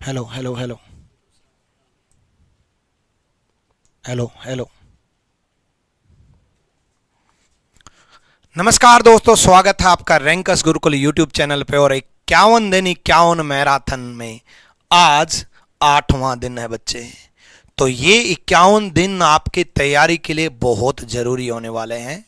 Hello hello hello hello hello. नमस्कार दोस्तों, स्वागत है आपका रैंकस गुरुकुल यूट्यूब चैनल पे। और 51 दिन 51 मैराथन में आज 8वां दिन है बच्चे। तो ये 51 दिन आपकी तैयारी के लिए बहुत जरूरी होने वाले हैं।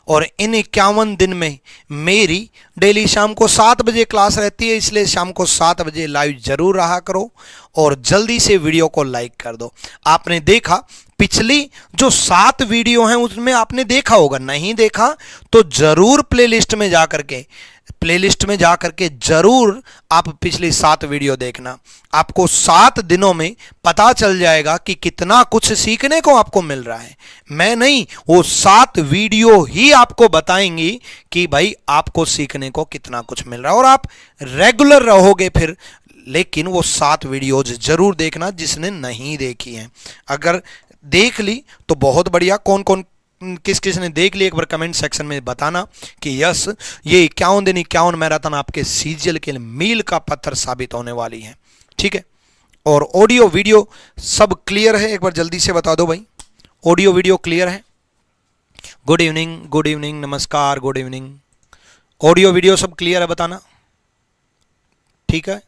और इन 51 दिन में मेरी डेली शाम को 7 बजे क्लास रहती है, इसलिए शाम को 7 बजे लाइव जरूर रहा करो और जल्दी से वीडियो को लाइक कर दो। आपने देखा पिछली जो 7 वीडियो हैं उसमें आपने देखा होगा, नहीं देखा तो जरूर प्लेलिस्ट में जाकर के जरूर आप पिछली 7 वीडियो देखना। आपको 7 दिनों में पता चल जाएगा कि कितना कुछ सीखने को आपको मिल रहा है। मैं नहीं, वो 7 वीडियो ही आपको बताएंगी कि भाई आपको सीखने को कितना कुछ मिल रहा है। और आप रेगुलर रहोगे फिर, लेकिन वो 7 वीडियोज जरूर देखना जिसने नहीं देखी है। अगर देख ली तो बहुत बढ़िया। कौन कौन किस किस ने देख ली एक बार कमेंट सेक्शन में बताना कि यस, ये 51 दिन 51 मैराथन आपके सीजीएल के लिए मील का पत्थर साबित होने वाली है। ठीक है। और ऑडियो वीडियो सब क्लियर है, एक बार जल्दी से बता दो भाई, ऑडियो वीडियो क्लियर है? गुड इवनिंग, नमस्कार, गुड इवनिंग। ऑडियो वीडियो सब क्लियर है, बताना। ठीक है।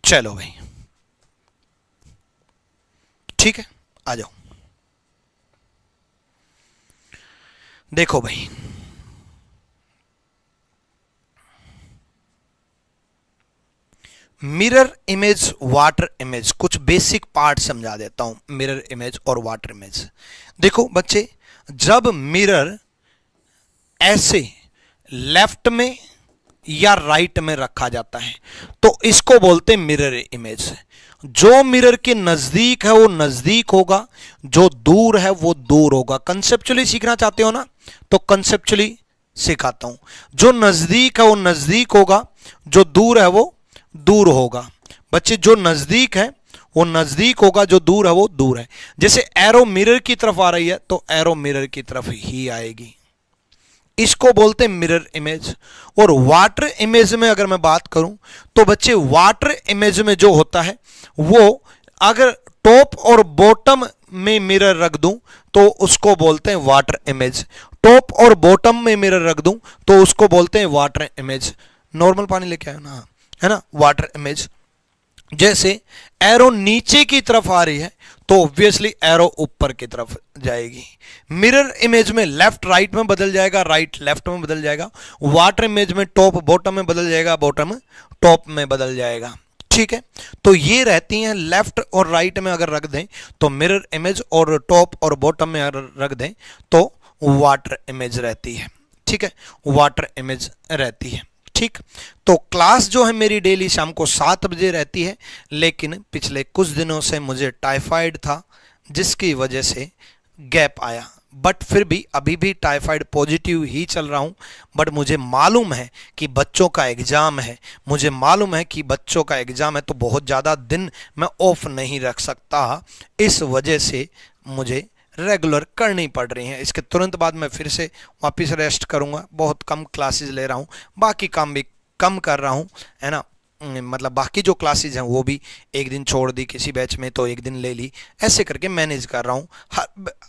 चलो भाई, ठीक है, आ जाओ। देखो भाई, मिरर इमेज, वाटर इमेज, कुछ बेसिक पार्ट समझा देता हूं। मिरर इमेज और वाटर इमेज। देखो बच्चे, जब मिरर ऐसे लेफ्ट में या राइट में रखा जाता है तो इसको बोलते हैं मिरर इमेज। जो मिरर के नजदीक है वो नजदीक होगा, जो दूर है वो दूर होगा। कंसेप्चुअली सीखना चाहते हो ना, तो कंसेप्चुअली सिखाता हूं। जो नजदीक है वो नजदीक होगा, जो दूर है वो दूर होगा। बच्चे, जो नजदीक है वो नजदीक होगा, जो दूर है वो दूर है। जैसे एरो मिरर की तरफ आ रही है तो एरो मिरर की तरफ ही आएगी, इसको बोलते हैं मिरर इमेज। और वाटर इमेज में अगर मैं बात करूं तो बच्चे, वाटर इमेज में जो होता है वो अगर टॉप और बॉटम में मिरर रख दूं तो उसको बोलते हैं वाटर इमेज। टॉप और बॉटम में मिरर रख दूं तो उसको बोलते हैं वाटर इमेज। नॉर्मल पानी लेके आयो ना, है ना, वाटर इमेज। जैसे एरो नीचे की तरफ आ रही है तो ऑब्वियसली एरो ऊपर की तरफ जाएगी। मिरर इमेज में लेफ्ट राइट में बदल जाएगा, राइट लेफ्ट में बदल जाएगा। वाटर इमेज में टॉप बॉटम में बदल जाएगा, बॉटम टॉप में बदल जाएगा। ठीक है। तो ये रहती हैं लेफ्ट और राइट में अगर रख दें तो मिरर इमेज, और टॉप और बॉटम में अगर रख दें तो वाटर इमेज रहती है। ठीक है, वाटर इमेज रहती है। ठीक। तो क्लास जो है मेरी डेली शाम को 7 बजे रहती है, लेकिन पिछले कुछ दिनों से मुझे टाइफाइड था जिसकी वजह से गैप आया। बट फिर भी अभी भी टाइफाइड पॉजिटिव ही चल रहा हूं। बट मुझे मालूम है कि बच्चों का एग्जाम है, तो बहुत ज़्यादा दिन मैं ऑफ नहीं रख सकता। इस वजह से मुझे रेगुलर करनी पड़ रही हैं। इसके तुरंत बाद मैं फिर से वापस रेस्ट करूंगा। बहुत कम क्लासेस ले रहा हूं, बाकी काम भी कम कर रहा हूं, है ना। मतलब बाकी जो क्लासेस हैं वो भी एक दिन छोड़ दी, किसी बैच में तो एक दिन ले ली, ऐसे करके मैनेज कर रहा हूँ।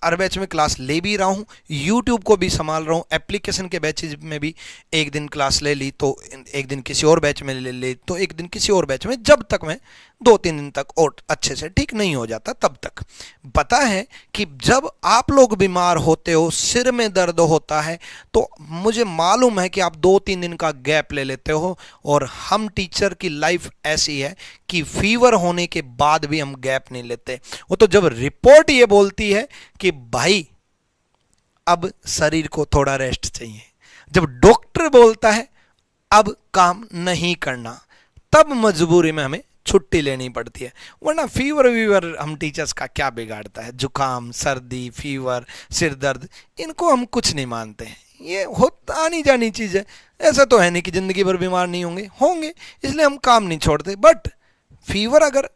हर बैच में क्लास ले भी रहा हूँ, यूट्यूब को भी संभाल रहा हूँ। एप्लीकेशन के बैचेज में भी एक दिन क्लास ले ली तो एक दिन किसी और बैच में ले ली तो एक दिन किसी और बैच में, जब तक मैं 2-3 दिन तक और अच्छे से ठीक नहीं हो जाता तब तक। पता है कि जब आप लोग बीमार होते हो, सिर में दर्द होता है, तो मुझे मालूम है कि आप 2-3 दिन का गैप ले लेते हो। और हम टीचर की लाइफ ऐसी है कि फीवर होने के बाद भी हम गैप नहीं लेते। वो तो जब रिपोर्ट ये बोलती है कि भाई अब शरीर को थोड़ा रेस्ट चाहिए, जब डॉक्टर बोलता है अब काम नहीं करना, तब मजबूरी में हमें छुट्टी लेनी पड़ती है। वरना फीवर वीवर हम टीचर्स का क्या बिगाड़ता है। जुकाम, सर्दी, फीवर, सिर दर्द, इनको हम कुछ नहीं मानते हैं। ये होता आनी जानी चीज़ है। ऐसा तो है नहीं कि ज़िंदगी भर बीमार नहीं होंगे, इसलिए हम काम नहीं छोड़ते। बट फीवर, अगर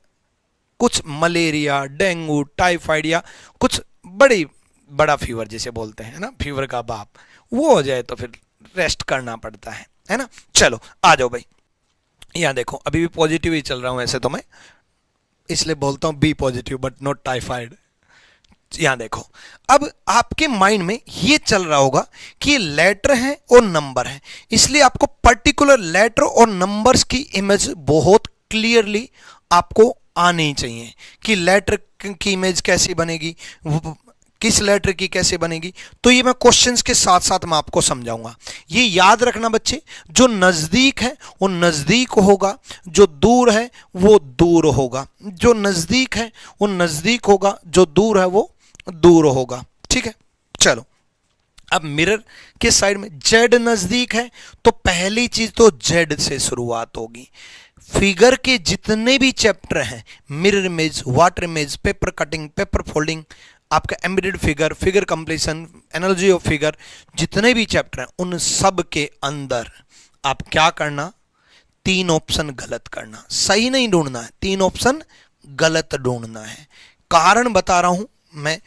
कुछ मलेरिया, डेंगू, टाइफाइड या कुछ बड़ा फीवर जिसे बोलते हैं ना, फीवर का बाप, वो हो जाए तो फिर रेस्ट करना पड़ता है ना। चलो आ जाओ भाई, यहाँ देखो अभी भी पॉजिटिव ही चल रहा हूं ऐसे तो मैं, इसलिए बोलता हूं be positive but not typhoid. यहां देखो, अब आपके माइंड में ये चल रहा होगा कि लेटर है और नंबर है, इसलिए आपको पर्टिकुलर लेटर और नंबर्स की इमेज बहुत क्लियरली आपको आनी चाहिए कि लेटर की इमेज कैसी बनेगी, किस लेटर की कैसे बनेगी। तो ये मैं क्वेश्चंस के साथ साथ मैं आपको समझाऊंगा। ये याद रखना बच्चे, जो नजदीक है वो नजदीक होगा, जो दूर है वो दूर होगा, जो नजदीक है वो नजदीक होगा, जो दूर है वो दूर होगा। ठीक है, चलो अब मिरर के साइड में जेड नजदीक है तो पहली चीज तो जेड से शुरुआत होगी। फिगर के जितने भी चैप्टर हैं, mirror image, water image, paper cutting, paper folding, आपका embedded figure, figure completion, analogy of figure, जितने भी चैप्टर हैं उन सब के अंदर आप क्या करना, 3 ऑप्शन गलत करना, सही नहीं ढूंढना है, 3 ऑप्शन गलत ढूंढना है। कारण बता रहा हूं मैं,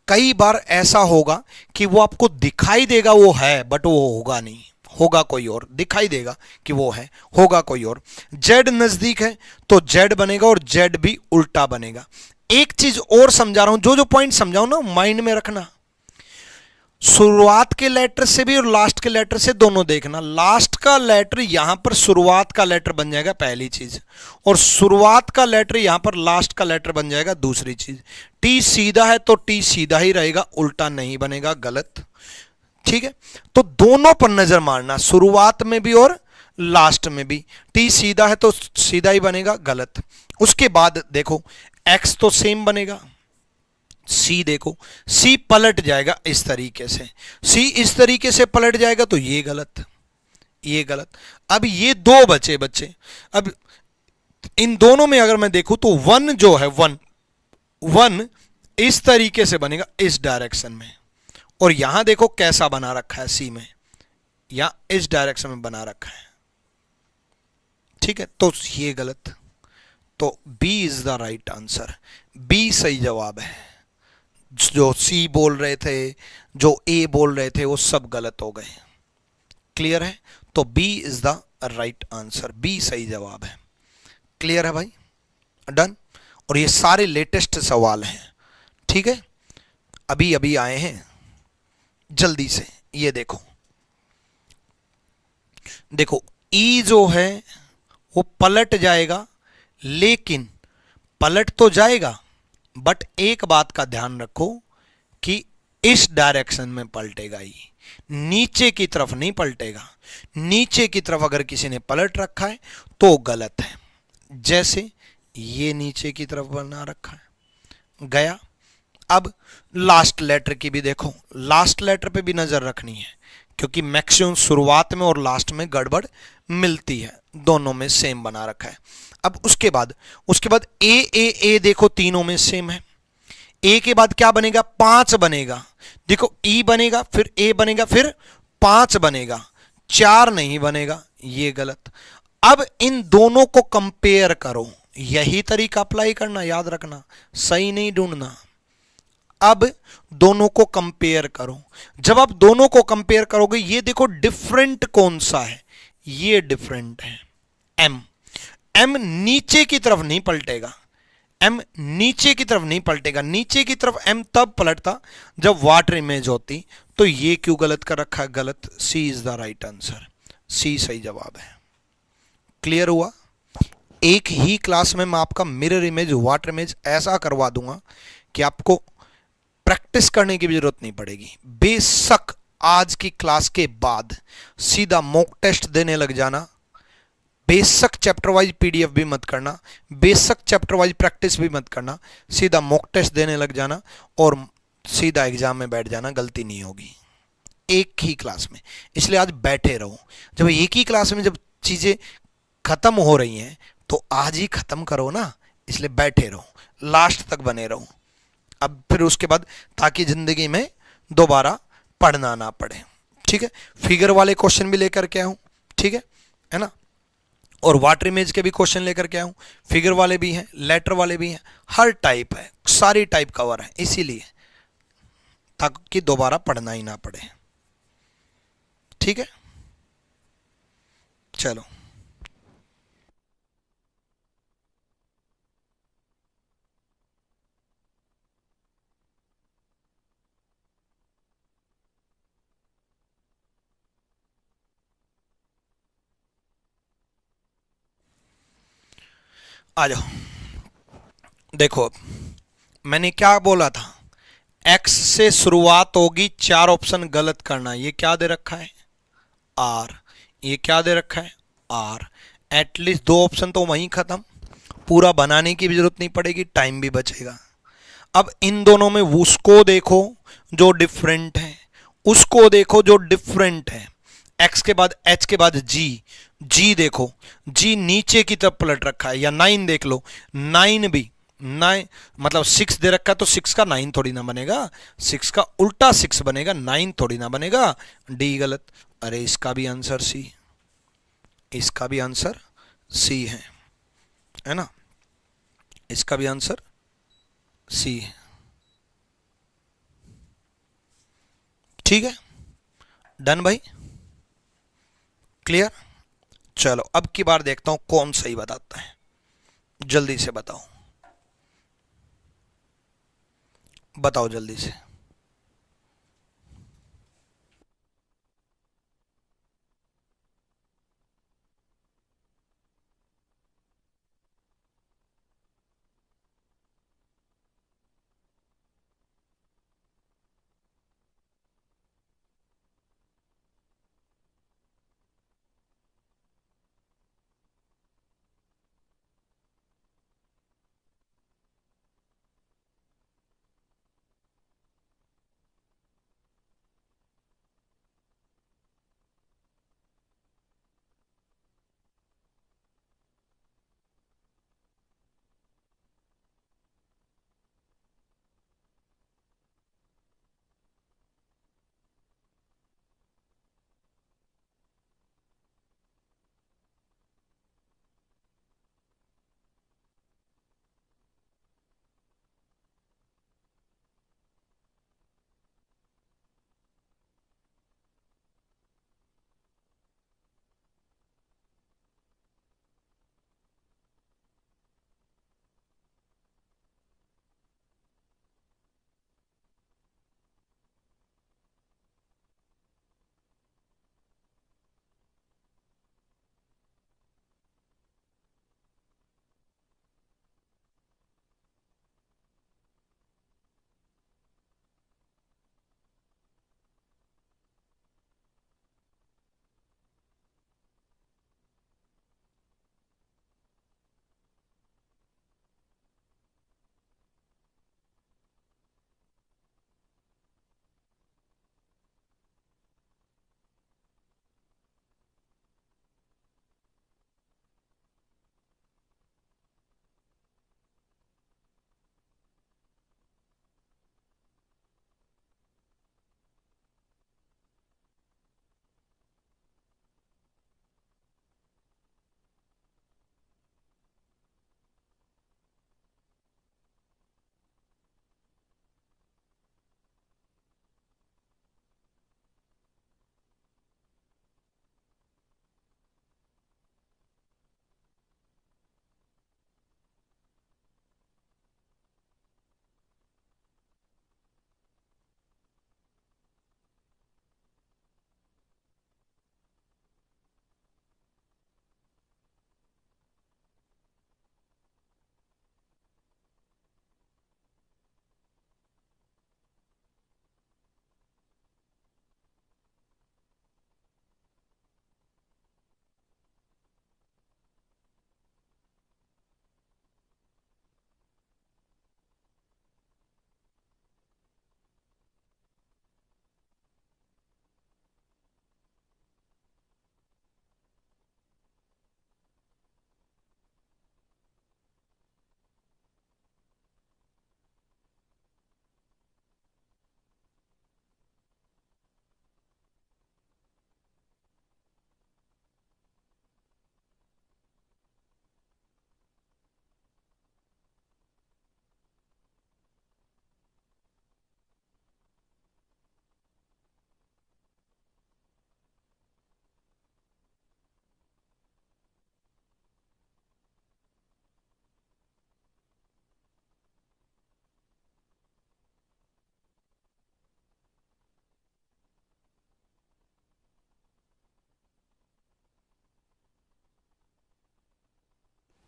कई बार ऐसा होगा कि वो आपको दिखाई देगा वो है बट वो होगा नहीं, होगा कोई और, दिखाई देगा कि वो है, होगा कोई और। जेड नजदीक है तो जेड बनेगा और जेड भी उल्टा बनेगा। एक चीज और समझा रहा हूं, जो जो पॉइंट समझाऊं ना माइंड में रखना, शुरुआत के लेटर से भी और लास्ट के लेटर से दोनों देखना। लास्ट का लेटर यहां पर शुरुआत का लेटर बन जाएगा पहली चीज, और शुरुआत का लेटर यहां पर लास्ट का लेटर बन जाएगा दूसरी चीज। टी सीधा है तो टी सीधा ही रहेगा, उल्टा नहीं बनेगा, गलत। ठीक है, तो दोनों पर नजर मारना, शुरुआत में भी और लास्ट में भी। टी सीधा है तो सीधा ही बनेगा, गलत। उसके बाद देखो एक्स तो सेम बनेगा, सी देखो, सी पलट जाएगा इस तरीके से, सी इस तरीके से पलट जाएगा तो ये गलत, ये गलत। अब ये दो बचे बच्चे, अब इन दोनों में अगर मैं देखूं तो वन जो है, वन इस तरीके से बनेगा इस डायरेक्शन में, और यहां देखो कैसा बना रखा है सी में, या इस डायरेक्शन में बना रखा है। ठीक है, तो ये गलत, तो B is the right answer, B सही जवाब है। जो सी बोल रहे थे, जो ए बोल रहे थे, वो सब गलत हो गए। क्लियर है, तो B is the right answer, B सही जवाब है। क्लियर है भाई, डन। और ये सारे लेटेस्ट सवाल हैं, ठीक है, अभी अभी आए हैं, जल्दी से ये देखो। देखो ई जो है वो पलट जाएगा, लेकिन पलट तो जाएगा बट एक बात का ध्यान रखो कि इस डायरेक्शन में पलटेगा, ये नीचे की तरफ नहीं पलटेगा। नीचे की तरफ अगर किसी ने पलट रखा है तो गलत है, जैसे ये नीचे की तरफ बना रखा है, गया। अब लास्ट लेटर की भी देखो, लास्ट लेटर पे भी नजर रखनी है, क्योंकि मैक्सिमम शुरुआत में और लास्ट में गड़बड़ मिलती है, दोनों में सेम बना रखा है। अब उसके बाद ए देखो तीनों में सेम है। ए के बाद क्या बनेगा, 5 बनेगा। देखो ई बनेगा, फिर ए बनेगा, फिर 5 बनेगा, 4 नहीं बनेगा, ये गलत। अब इन दोनों को कंपेयर करो, यही तरीका अप्लाई करना, याद रखना, सही नहीं ढूंढना। अब दोनों को कंपेयर करो, जब आप दोनों को कंपेयर करोगे, ये देखो डिफरेंट कौन सा है, ये डिफरेंट है, एम। एम नीचे की तरफ नहीं पलटेगा, एम नीचे की तरफ नहीं पलटेगा। नीचे की तरफ एम तब पलटता जब वाटर इमेज होती, तो ये क्यों गलत कर रखा है, गलत। C is the right answer, सी सही जवाब है। क्लियर हुआ। एक ही क्लास में मैं आपका मिरर इमेज, वाटर इमेज ऐसा करवा दूंगा कि आपको प्रैक्टिस करने की भी जरूरत नहीं पड़ेगी। बेशक आज की क्लास के बाद सीधा मॉक टेस्ट देने लग जाना, बेशक चैप्टर वाइज पीडीएफ भी मत करना, बेशक चैप्टर वाइज प्रैक्टिस भी मत करना, सीधा मॉक टेस्ट देने लग जाना और सीधा एग्जाम में बैठ जाना, गलती नहीं होगी एक ही क्लास में। इसलिए आज बैठे रहो, जब एक ही क्लास में जब चीजें खत्म हो रही हैं तो आज ही खत्म करो ना, इसलिए बैठे रहो, लास्ट तक बने रहो। अब फिर उसके बाद ताकि जिंदगी में दोबारा पढ़ना ना पड़े, ठीक है। फिगर वाले क्वेश्चन भी लेकर के आऊं, ठीक है ना, और वाटर इमेज के भी क्वेश्चन लेकर के आऊं, फिगर वाले भी हैं, लेटर वाले भी हैं, हर टाइप है, सारी टाइप कवर है, इसीलिए ताकि दोबारा पढ़ना ही ना पड़े। ठीक है, चलो। आ जाओ, देखो अब मैंने क्या बोला था, एक्स से शुरुआत होगी, चार ऑप्शन गलत करना। ये क्या दे रखा है, आर। ये क्या दे रखा है, आर। एटलीस्ट दो ऑप्शन तो वहीं खत्म, पूरा बनाने की भी जरूरत नहीं पड़ेगी, टाइम भी बचेगा। अब इन दोनों में उसको देखो जो डिफरेंट है, उसको देखो जो डिफरेंट है। एक्स के बाद एच के बाद जी, जी देखो, जी नीचे की तरफ पलट रखा है। या नाइन देख लो, नाइन भी, नाइन मतलब सिक्स दे रखा है तो सिक्स का नाइन थोड़ी ना बनेगा, सिक्स का उल्टा सिक्स बनेगा, नाइन थोड़ी ना बनेगा। डी गलत। अरे इसका भी आंसर सी, इसका भी आंसर सी है ना, इसका भी आंसर सी है। ठीक है, डन भाई, क्लियर। चलो अब की बार देखता हूं कौन सही बताता है, जल्दी से बताओ, बताओ जल्दी से।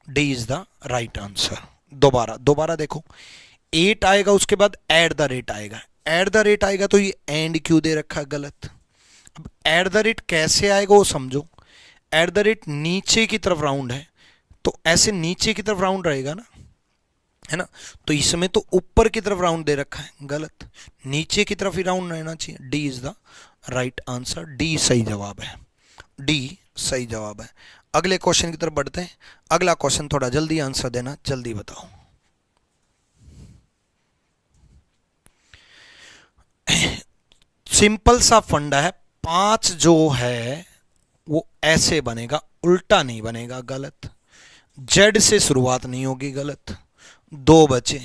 D is the right answer. दोबारा दोबारा देखो, 8 आएगा, उसके बाद एट द रेट आएगा, एट द रेट आएगा तो ये एंड क्यों दे रखा है, गलत। अब एट द रेट कैसे आएगा वो समझो, एट द रेट नीचे की तरफ राउंड है, तो ऐसे नीचे की तरफ राउंड रहेगा ना, है ना, तो इसमें तो ऊपर की तरफ राउंड दे रखा है, गलत, नीचे की तरफ ही राउंड रहना चाहिए। D is the right answer, D सही जवाब है, डी सही जवाब है। अगले क्वेश्चन की तरफ बढ़ते हैं। अगला क्वेश्चन थोड़ा जल्दी आंसर देना, जल्दी बताओ। सिंपल सा फंडा है, 5 जो है वो ऐसे बनेगा, उल्टा नहीं बनेगा, गलत। जेड से शुरुआत नहीं होगी, गलत। 2 बचे,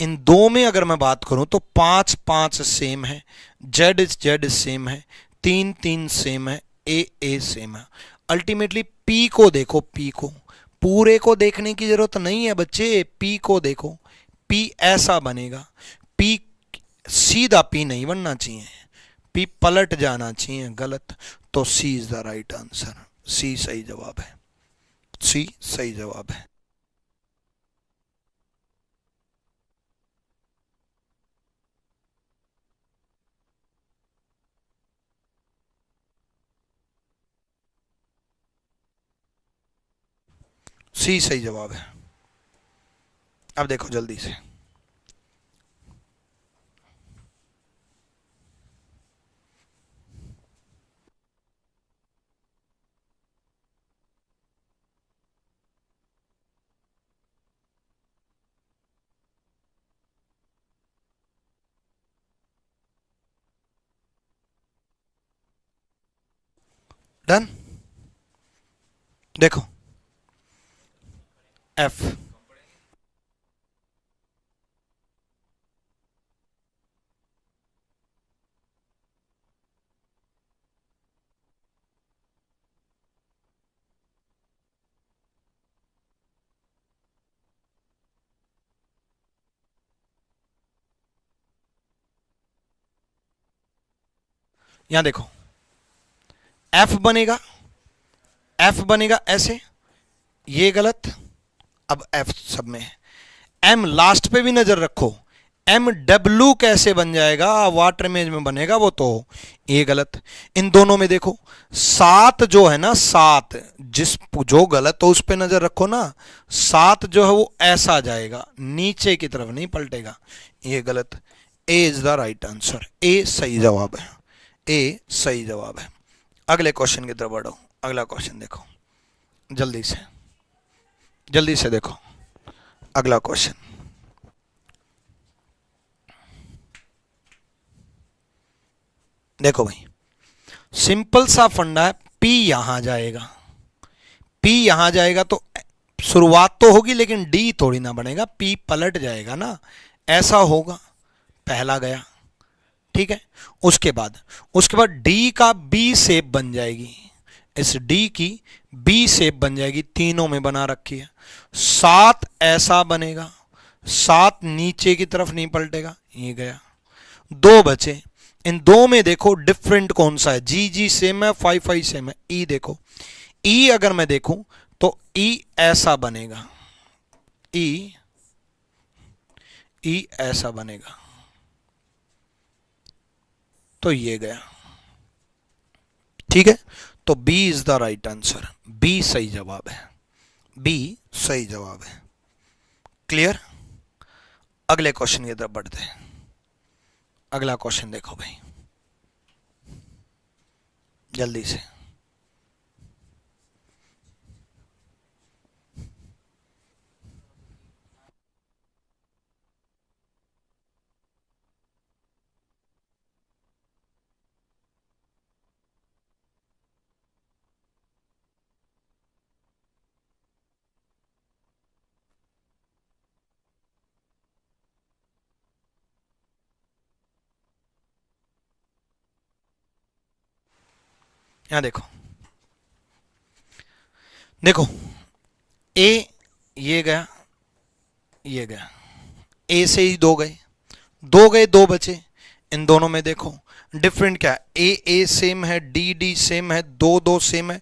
इन 2 में अगर मैं बात करूं तो 5 5 सेम है, जेड सेम है, 3 3 सेम है, ए सेम है। अल्टीमेटली पी को देखो, पी को, पूरे को देखने की जरूरत नहीं है बच्चे, पी को देखो, पी ऐसा बनेगा, पी सीधा पी नहीं बनना चाहिए, पी पलट जाना चाहिए, गलत। तो सी इज द राइट आंसर, सी सही जवाब है, सी सही जवाब है। सी सही जवाब है। अब देखो जल्दी से, डन। देखो एफ, यहां देखो एफ बनेगा, एफ बनेगा ऐसे, ये गलत। अब एफ सब में है, एम लास्ट पे भी नजर रखो, एम डब्ल्यू कैसे बन जाएगा, वाटर इमेज में बनेगा वो, तो ये गलत। इन दोनों में देखो 7 जो है ना, 7 जिस जो गलत तो उस पे नजर रखो ना, 7 जो है वो ऐसा जाएगा, नीचे की तरफ नहीं पलटेगा, ये गलत। ए इज द राइट आंसर, ए सही जवाब है, ए सही जवाब है। अगले क्वेश्चन की तरफ बढ़ो, अगला क्वेश्चन देखो जल्दी से देखो अगला क्वेश्चन। देखो भाई, सिंपल सा फंडा है, पी यहां जाएगा, पी यहां जाएगा तो शुरुआत तो होगी लेकिन डी थोड़ी ना बनेगा, पी पलट जाएगा ना, ऐसा होगा, पहला गया, ठीक है। उसके बाद डी का बी शेप बन जाएगी, इस डी की बी शेप बन जाएगी, तीनों में बना रखी है। 7 ऐसा बनेगा, 7 नीचे की तरफ नहीं पलटेगा, ये गया। 2 बचे, इन 2 में देखो डिफरेंट कौन सा है, जी जी सेम है, 5 5 सेम है। ई देखो, ई अगर मैं देखूं तो ई ऐसा बनेगा, ई ऐसा बनेगा, तो ये गया, ठीक है। तो B is the right answer, B सही जवाब है, बी सही जवाब है। क्लियर। अगले क्वेश्चन की तरफ बढ़ते हैं। अगला क्वेश्चन देखो भाई जल्दी से, यहां देखो, देखो ए ये गया, ये गया, ए से ही 2 गए, 2 गए, 2 बचे। इन दोनों में देखो डिफरेंट क्या है, ए सेम है, डी डी सेम है, 2 2 सेम है,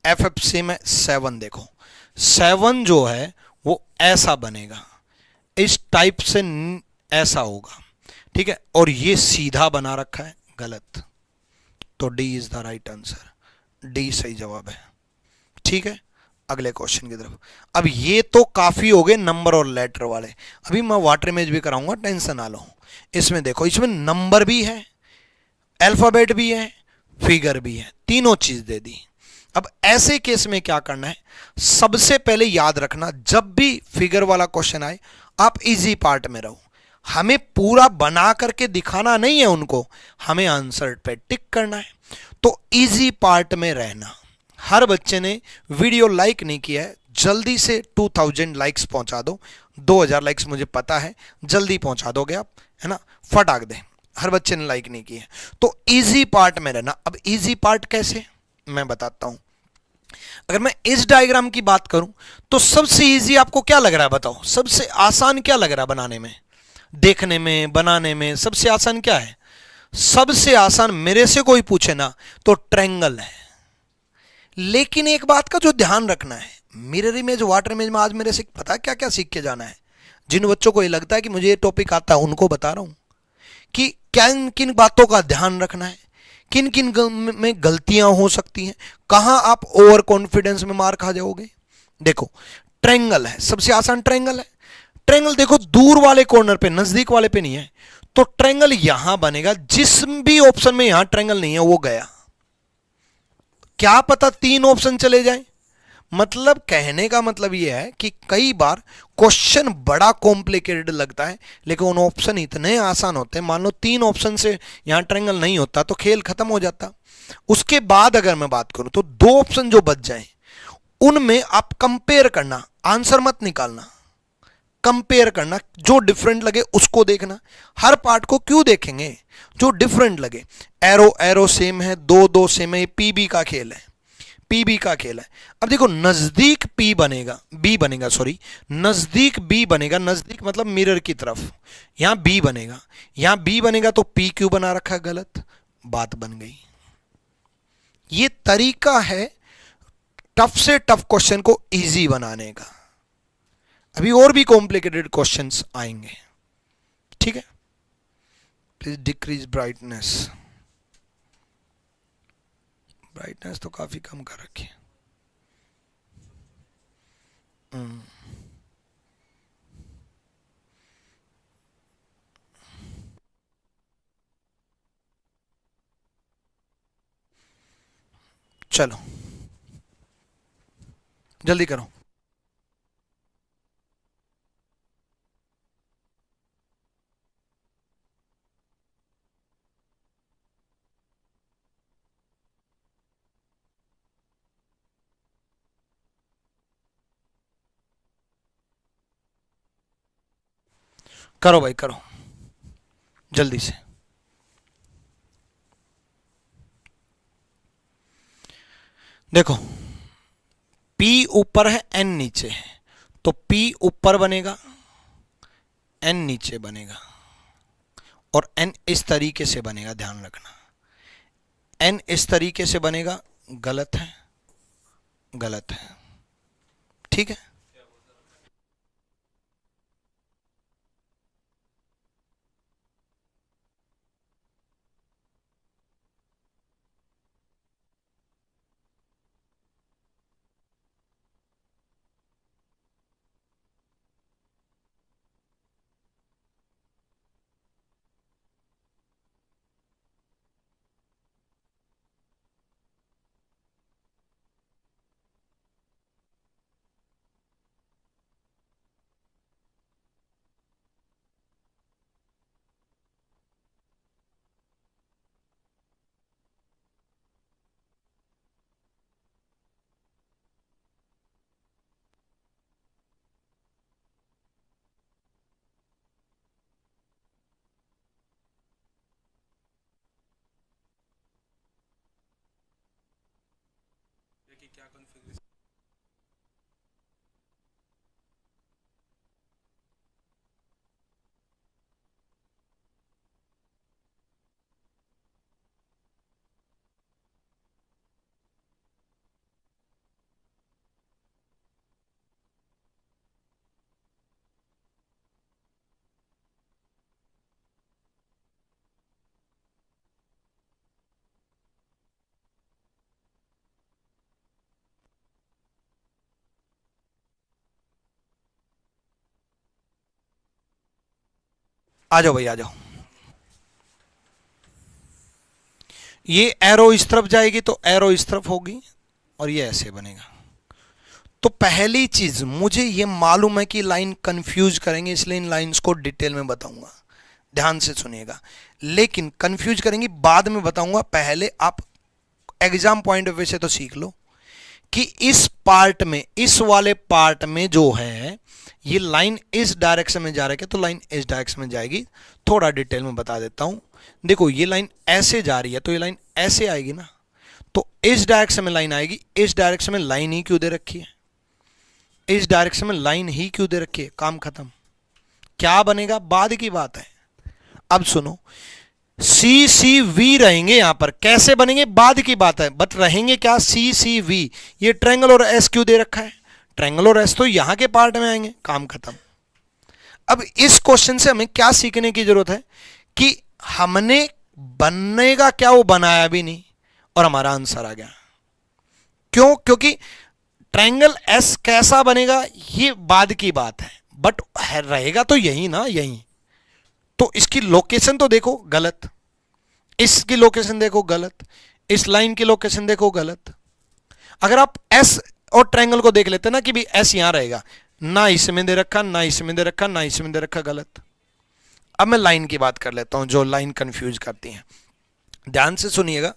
एफ एफ सेम है, 7 देखो 7 जो है वो ऐसा बनेगा, इस टाइप से ऐसा होगा, ठीक है, और ये सीधा बना रखा है, गलत। तो D is the right answer, D सही जवाब है। ठीक है, अगले क्वेश्चन की तरफ। अब ये तो काफी हो गए नंबर और लेटर वाले, अभी मैं वाटर इमेज भी कराऊंगा, टेंशन ना लो। इसमें देखो, इसमें नंबर भी है, अल्फाबेट भी है, फिगर भी है, तीनों चीज दे दी। अब ऐसे केस में क्या करना है, सबसे पहले याद रखना, जब भी फिगर वाला क्वेश्चन आए आप इजी पार्ट में रहो, हमें पूरा बना करके दिखाना नहीं है उनको, हमें आंसर पे टिक करना है। तो इजी पार्ट में रहना। हर बच्चे ने वीडियो लाइक नहीं किया है, जल्दी से 2000 लाइक्स पहुंचा दो, 2000 लाइक्स मुझे पता है जल्दी पहुंचा दोगे आप, है ना, फटाक दे। हर बच्चे ने लाइक नहीं किया, तो इजी पार्ट में रहना। अब इजी पार्ट कैसे, मैं बताता हूं। अगर मैं इस डायग्राम की बात करूं तो सबसे इजी आपको क्या लग रहा है, बताओ, सबसे आसान क्या लग रहा है बनाने में, देखने में, बनाने में सबसे आसान क्या है? सबसे आसान मेरे से कोई पूछे ना तो ट्रायंगल है। लेकिन एक बात का जो ध्यान रखना है, मिरर इमेज, वाटर इमेज में आज मेरे से पता क्या क्या सीख के जाना है। जिन बच्चों को ये लगता है कि मुझे ये टॉपिक आता है उनको बता रहा हूं कि किन किन बातों का ध्यान रखना है, किन किन में गलतियां हो सकती हैं, कहां आप ओवर कॉन्फिडेंस में मार खा जाओगे। देखो, ट्रायंगल है, सबसे आसान ट्रायंगल है। ट्रायंगल देखो, दूर वाले कॉर्नर पे, नजदीक वाले पे नहीं है, तो ट्रायंगल यहां बनेगा। जिस भी ऑप्शन में यहां ट्रायंगल नहीं है वो गया। क्या पता 3 ऑप्शन चले जाएं। मतलब कहने का मतलब यह है कि कई बार क्वेश्चन बड़ा कॉम्प्लिकेटेड लगता है, लेकिन उन ऑप्शन इतने आसान होते हैं। मान लो 3 ऑप्शन से यहां ट्रायंगल नहीं होता तो खेल खत्म हो जाता। उसके बाद अगर मैं बात करूं तो 2 ऑप्शन जो बच जाएं उनमें आप कंपेयर करना, आंसर मत निकालना, कंपेयर करना, जो डिफरेंट लगे उसको देखना। हर पार्ट को क्यों देखेंगे, जो डिफरेंट लगे। एरो एरो सेम है, दो दो सेम है, पीबी का खेल है, पीबी का खेल है। अब देखो, नजदीक पी बनेगा, बी बनेगा, सॉरी, नजदीक बी बनेगा, नजदीक मतलब मिरर की तरफ, यहां बी बनेगा, यहां बी बनेगा तो पी क्यों बना रखा है, गलत बात बन गई। ये तरीका है टफ से टफ क्वेश्चन को इजी बनाने का। अभी और भी कॉम्प्लिकेटेड क्वेश्चंस आएंगे, ठीक है। प्लीज डिक्रीज ब्राइटनेस, ब्राइटनेस तो काफी कम कर रखी है। चलो जल्दी करो। करो भाई करो, जल्दी से। देखो, P ऊपर है, N नीचे है, तो P ऊपर बनेगा, N नीचे बनेगा, और N इस तरीके से बनेगा, ध्यान रखना। N इस तरीके से बनेगा, गलत है, गलत है, ठीक है। आ जाओ भाई आ जाओ। ये एरो इस तरफ जाएगी तो एरो इस तरफ होगी और ये ऐसे बनेगा। तो पहली चीज मुझे ये मालूम है कि लाइन कंफ्यूज करेंगे, इसलिए इन लाइंस को डिटेल में बताऊंगा, ध्यान से सुनिएगा। लेकिन कंफ्यूज करेंगी बाद में बताऊंगा, पहले आप एग्जाम पॉइंट ऑफ व्यू से तो सीख लो कि इस पार्ट में, इस वाले पार्ट में जो है ये लाइन इस डायरेक्शन में जा रही है तो लाइन इस डायरेक्शन में जाएगी। थोड़ा डिटेल में बता देता हूं। देखो ये लाइन ऐसे जा रही है तो ये लाइन ऐसे आएगी ना, तो इस डायरेक्शन में लाइन आएगी, इस डायरेक्शन में लाइन ही क्यों दे रखी है, इस डायरेक्शन में लाइन ही क्यों दे रखी है, काम खत्म। क्या बनेगा बाद की बात है। अब सुनो, सी सी वी रहेंगे यहां पर, कैसे बनेंगे बाद की बात है, बट रहेंगे क्या, सी सी वी। ये ट्रायंगल और एस क्यों दे रखा है, ट्रायंगल और एस तो यहां के पार्ट में आएंगे, काम खत्म। अब इस क्वेश्चन से हमें क्या सीखने की जरूरत है कि हमने बनेगा क्या, वो बनाया भी नहीं और हमारा आंसर आ गया। क्यों, क्योंकि ट्रायंगल एस कैसा बनेगा ये बाद की बात है, बट रहेगा तो यही ना, यही। तो इसकी लोकेशन तो देखो गलत, इसकी लोकेशन देखो गलत, इस लाइन की लोकेशन देखो गलत। अगर आप एस और ट्रायंगल को देख लेते ना कि भी एस यहां रहेगा, ना इसमें दे रखा, ना इसमें दे रखा, ना इसमें दे रखा, गलत। अब मैं लाइन की बात कर लेता हूं जो लाइन कंफ्यूज करती है, ध्यान से सुनिएगा।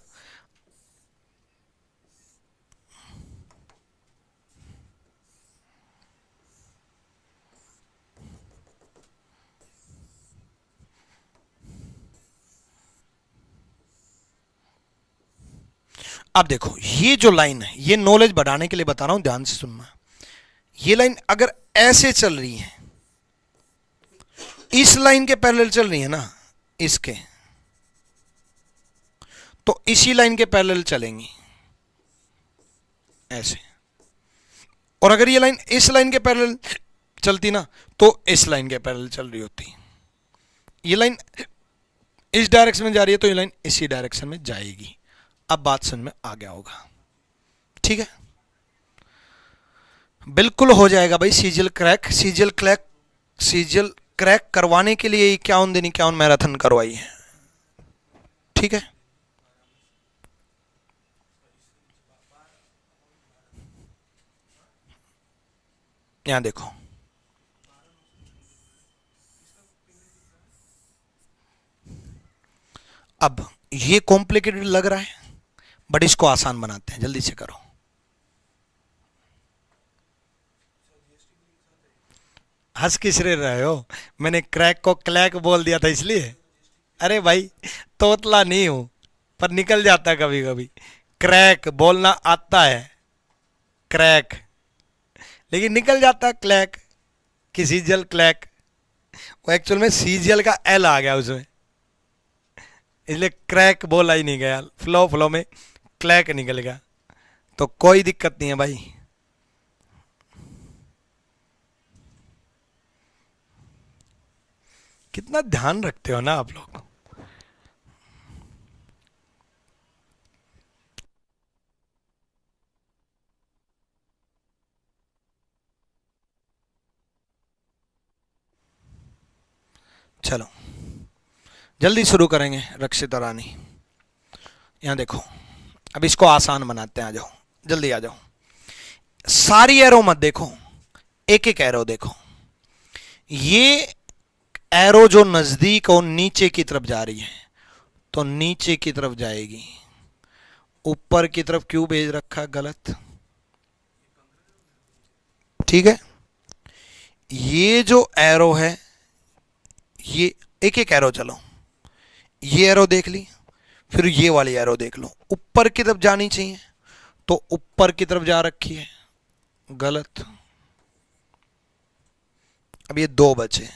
अब देखो ये जो लाइन है, ये नॉलेज बढ़ाने के लिए बता रहा हूं, ध्यान से सुनना। ये लाइन अगर ऐसे चल रही है, इस लाइन के पैरेलल चल रही है ना, इसके, तो इसी लाइन के पैरेलल चलेंगी ऐसे। और अगर ये लाइन इस लाइन के पैरेलल चलती ना, तो इस लाइन के पैरेलल चल रही होती। ये लाइन इस डायरेक्शन में जा रही है तो ये लाइन इसी डायरेक्शन में जाएगी। अब बात समझ में आ गया होगा, ठीक है। बिल्कुल हो जाएगा भाई सीजीएल क्रैक। सीजीएल क्रैक करवाने के लिए 51 दिन 51 मैराथन करवाई है, ठीक है। यहां देखो, अब ये कॉम्प्लिकेटेड लग रहा है बट इसको आसान बनाते हैं, जल्दी से करो। हंस किस रहे हो, मैंने क्रैक को क्लैक बोल दिया था इसलिए। अरे भाई तोतला नहीं हूं, पर निकल जाता कभी कभी। क्रैक बोलना आता है, क्रैक, लेकिन निकल जाता क्लैक कि सीजल क्लैक। वो एक्चुअल में सीजल का एल आ गया उसमें, इसलिए क्रैक बोला ही नहीं गया, फ्लो फ्लो में क्लैक निकल गया। तो कोई दिक्कत नहीं है भाई। कितना ध्यान रखते हो ना आप लोग। चलो जल्दी शुरू करेंगे रक्षिता रानी। यहां देखो, अब इसको आसान बनाते हैं, आ जाओ जल्दी आ जाओ। सारी एरो मत देखो, एक एक एरो देखो। ये एरो जो नजदीक और नीचे की तरफ जा रही है तो नीचे की तरफ जाएगी, ऊपर की तरफ क्यों भेज रखा, गलत, ठीक है। ये जो एरो है, ये एक एक एरो चलो, ये एरो देख ली, फिर ये वाली एरो देख लो, ऊपर की तरफ जानी चाहिए तो ऊपर की तरफ जा रखी है, गलत। अब ये दो बचे,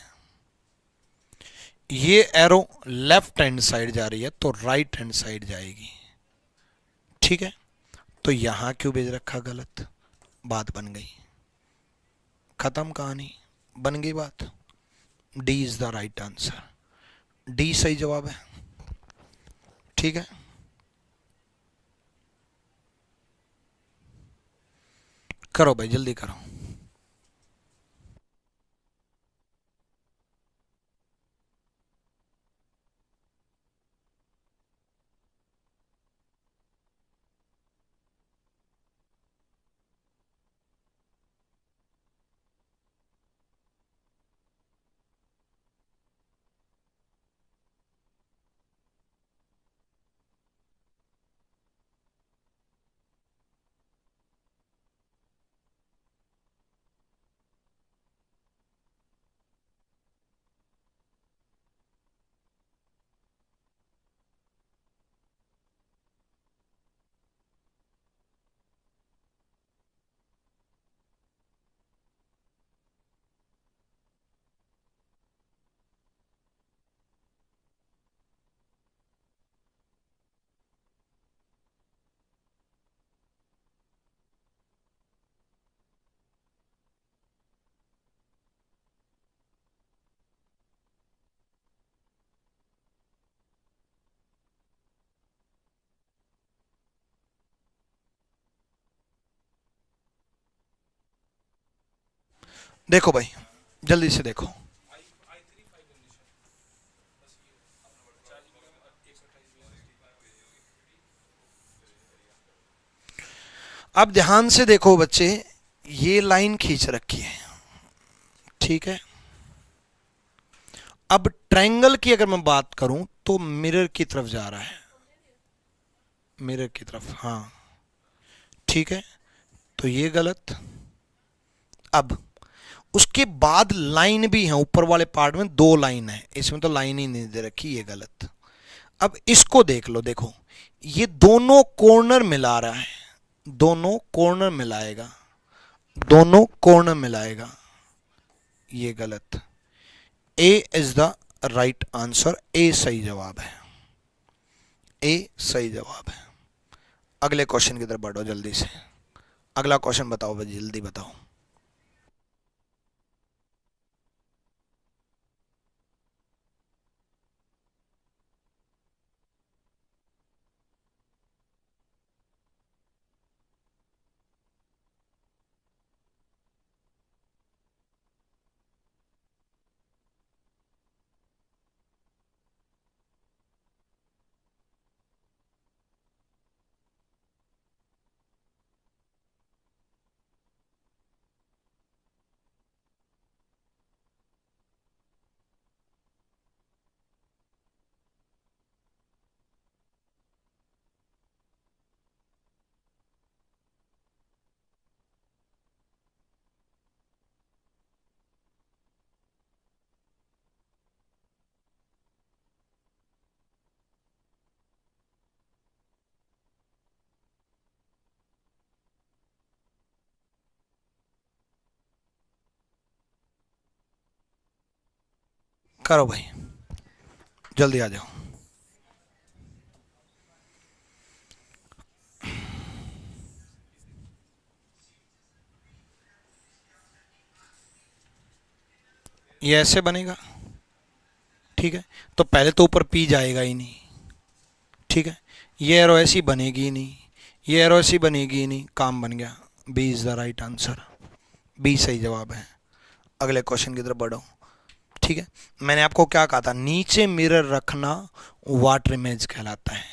ये एरो लेफ्ट हैंड साइड जा रही है तो राइट हैंड साइड जाएगी, ठीक है। तो यहां क्यों भेज रखा, गलत। बात बन गई, खत्म कहानी, बन गई बात। D is the right answer, D सही जवाब है, ठीक है। करो भाई जल्दी करो। देखो भाई, जल्दी से देखो। अब ध्यान से देखो बच्चे, ये लाइन खींच रखी है, ठीक है। अब ट्रायंगल की अगर मैं बात करूं तो मिरर की तरफ जा रहा है, मिरर की तरफ, हाँ ठीक है। तो ये गलत। अब उसके बाद लाइन भी है, ऊपर वाले पार्ट में दो लाइन है, इसमें तो लाइन ही नहीं दे रखी, ये गलत। अब इसको देख लो, देखो ये दोनों कॉर्नर मिला रहा है, दोनों कॉर्नर मिलाएगा, दोनों कॉर्नर मिलाएगा, ये गलत। ए इज द राइट आंसर, ए सही जवाब है, ए सही जवाब है। अगले क्वेश्चन की तरफ बढ़ो जल्दी से। अगला क्वेश्चन बताओ भाई, जल्दी बताओ। करो भाई, जल्दी आ जाओ। ये ऐसे बनेगा, ठीक है। तो पहले तो ऊपर पी जाएगा ही नहीं, ठीक है। ये एरो ऐसी बनेगी ही नहीं, ये एरो ऐसी बनेगी ही नहीं, काम बन गया। B is the right answer, B सही जवाब है। अगले क्वेश्चन की तरफ बढ़ो, ठीक है। मैंने आपको क्या कहा था, नीचे मिरर रखना वाटर इमेज कहलाता है,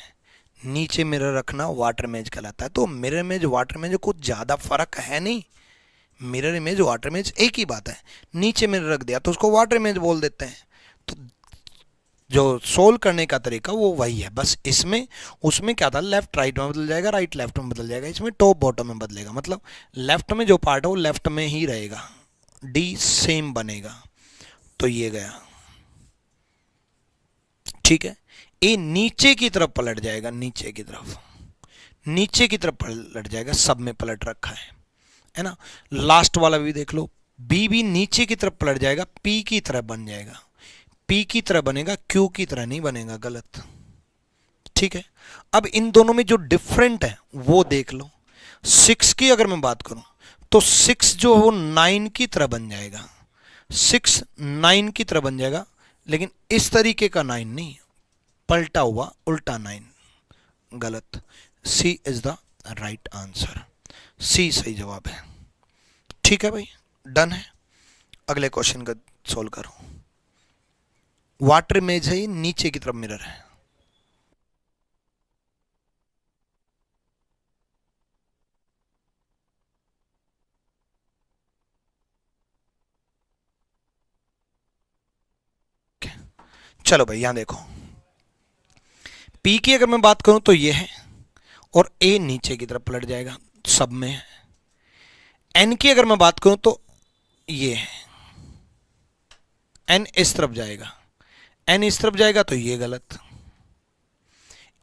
नीचे मिरर रखना वाटर इमेज कहलाता है। तो मिरर इमेज वाटर इमेज कुछ ज़्यादा फर्क है नहीं, मिरर इमेज वाटर इमेज एक ही बात है। नीचे मिरर रख दिया तो उसको वाटर इमेज बोल देते हैं। तो जो सोल्व करने का तरीका वो वही है, बस इसमें उसमें क्या था, लेफ्ट राइट में बदल जाएगा, राइट लेफ्ट में बदल जाएगा, इसमें टॉप बॉटम में बदलेगा, मतलब लेफ्ट में जो पार्ट है वो लेफ्ट में ही रहेगा, डी सेम बनेगा। तो ये गया, ठीक है। ए नीचे की तरफ पलट जाएगा, नीचे की तरफ, नीचे की तरफ पलट जाएगा, सब में पलट रखा है ना। लास्ट वाला भी देख लो, बी भी नीचे की तरफ पलट जाएगा, पी की तरफ बन जाएगा, पी की तरह बनेगा, क्यू की तरह नहीं बनेगा, गलत, ठीक है। अब इन दोनों में जो डिफरेंट है वो देख लो। 6 की अगर मैं बात करूं तो 6 जो है वो 9 की तरह बन जाएगा, 6 9 की तरह बन जाएगा, लेकिन इस तरीके का 9 नहीं, पलटा हुआ उल्टा 9, गलत। C is the right answer, सी सही जवाब है, ठीक है भाई, डन है। अगले क्वेश्चन का सोल्व करो। वाटर इमेज है, नीचे की तरफ मिरर है। चलो भाई यहां देखो, पी की अगर मैं बात करूं तो ये है, और ए नीचे की तरफ पलट जाएगा, सब में है। एन की अगर मैं बात करूं तो ये है, एन इस तरफ जाएगा, एन इस तरफ जाएगा, तो ये गलत।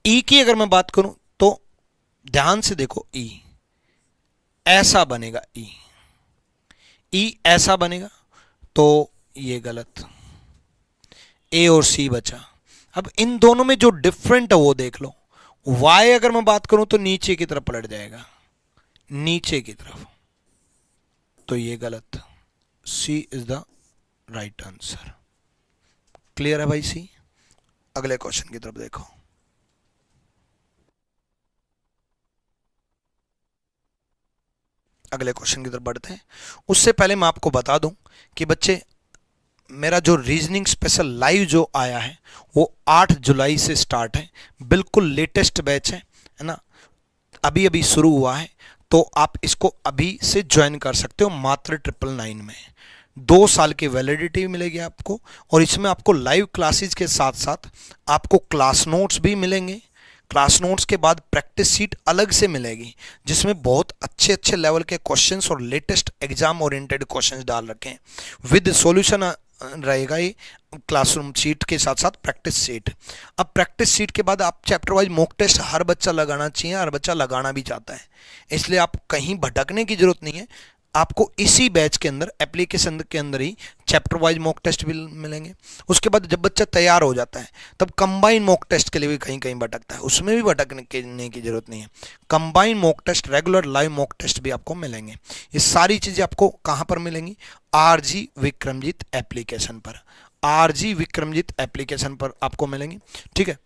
ई की अगर मैं बात करूं तो ध्यान से देखो, ई ऐसा बनेगा, ई ऐसा बनेगा, तो ये गलत। ए और सी बचा। अब इन दोनों में जो डिफरेंट है वो देख लो। वाई अगर मैं बात करूं तो नीचे की तरफ पलट जाएगा, नीचे की तरफ, तो ये गलत। C is the right answer, clear है भाई सी। अगले क्वेश्चन की तरफ देखो। अगले क्वेश्चन की तरफ बढ़ते हैं। उससे पहले मैं आपको बता दूं कि बच्चे मेरा जो रीजनिंग स्पेशल लाइव जो आया है वो 8 जुलाई से स्टार्ट है, बिल्कुल लेटेस्ट बैच है ना, अभी अभी शुरू हुआ है, तो आप इसको अभी से ज्वाइन कर सकते हो मात्र 999 में। 2 साल की वैलिडिटी मिलेगी आपको, और इसमें आपको लाइव क्लासेज के साथ साथ आपको क्लास नोट्स भी मिलेंगे। क्लास नोट्स के बाद प्रैक्टिस सीट अलग से मिलेगी, जिसमें बहुत अच्छे अच्छे लेवल के क्वेश्चंस और लेटेस्ट एग्जाम ओरिएंटेड क्वेश्चंस डाल रखे हैं, विद सॉल्यूशन रहेगा ये क्लासरूम सीट के साथ साथ प्रैक्टिस सीट। अब प्रैक्टिस सीट के बाद आप चैप्टर वाइज मॉक टेस्ट हर बच्चा लगाना चाहिए, हर बच्चा लगाना भी चाहता है, इसलिए आप कहीं भटकने की जरूरत नहीं है। आपको इसी बैच के अंदर एप्लीकेशन के अंदर ही चैप्टर वाइज मॉक टेस्ट भी मिलेंगे। उसके बाद जब बच्चा तैयार हो जाता है तब कंबाइन मॉक टेस्ट के लिए भी कहीं कहीं भटकता है, उसमें भी भटकने की जरूरत नहीं है। Combine mock test, regular live mock test भी आपको मिलेंगे। ये सारी चीज़ें आपको कहाँ पर मिलेंगी? आरजी विक्रमजीत एप्लीकेशन पर, आरजी विक्रमजीत एप्लीकेशन पर आपको मिलेंगी। ठीक है,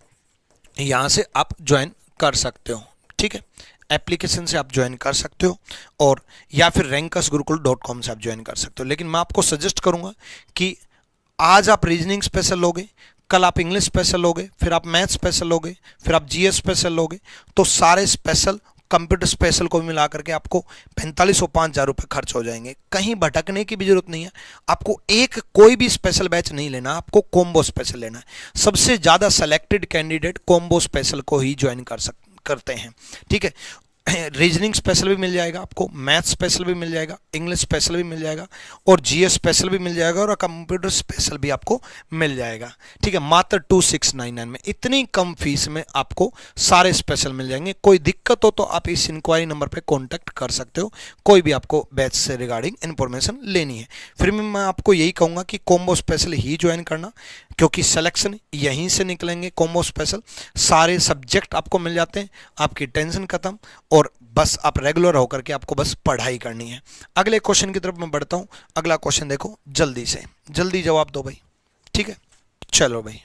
यहाँ से आप ज्वाइन कर सकते हो। ठीक है, एप्लीकेशन से आप ज्वाइन कर सकते हो, और या फिर rankersgurukul.com से आप ज्वाइन कर सकते हो। लेकिन मैं आपको सजेस्ट करूंगा कि आज आप रीजनिंग स्पेशल लोगे, कल आप इंग्लिश स्पेशल लोगे, फिर आप मैथ स्पेशल लोगे, फिर आप जीएस स्पेशल लोगे, तो सारे स्पेशल कंप्यूटर स्पेशल को भी मिला करके आपको 4500 और 5000 रुपये खर्च हो जाएंगे। कहीं भटकने की भी जरूरत नहीं है। आपको एक कोई भी स्पेशल बैच नहीं लेना, आपको कॉम्बो स्पेशल लेना है। सबसे ज़्यादा सेलेक्टेड कैंडिडेट कॉम्बो स्पेशल को ही ज्वाइन करते हैं। ठीक है, रीजनिंग स्पेशल भी मिल जाएगा आपको, मैथ स्पेशल भी मिल जाएगा, इंग्लिश स्पेशल भी मिल जाएगा, और जीएस स्पेशल भी मिल जाएगा, और कंप्यूटर स्पेशल भी आपको मिल जाएगा। ठीक है, मात्र 2699 में, इतनी कम फीस में आपको सारे स्पेशल मिल जाएंगे। कोई दिक्कत हो तो आप इस इंक्वायरी नंबर पे कांटेक्ट कर सकते हो, कोई भी आपको बैच से रिगार्डिंग इन्फॉर्मेशन लेनी है। फिर मैं आपको यही कहूँगा कि कॉम्बो स्पेशल ही ज्वाइन करना, क्योंकि सिलेक्शन यहीं से निकलेंगे। कॉम्बो स्पेशल सारे सब्जेक्ट आपको मिल जाते हैं, आपकी टेंशन खत्म, और बस आप रेगुलर होकर के आपको बस पढ़ाई करनी है। अगले क्वेश्चन की तरफ मैं बढ़ता हूं। अगला क्वेश्चन देखो, जल्दी से जल्दी जवाब दो भाई। ठीक है, चलो भाई,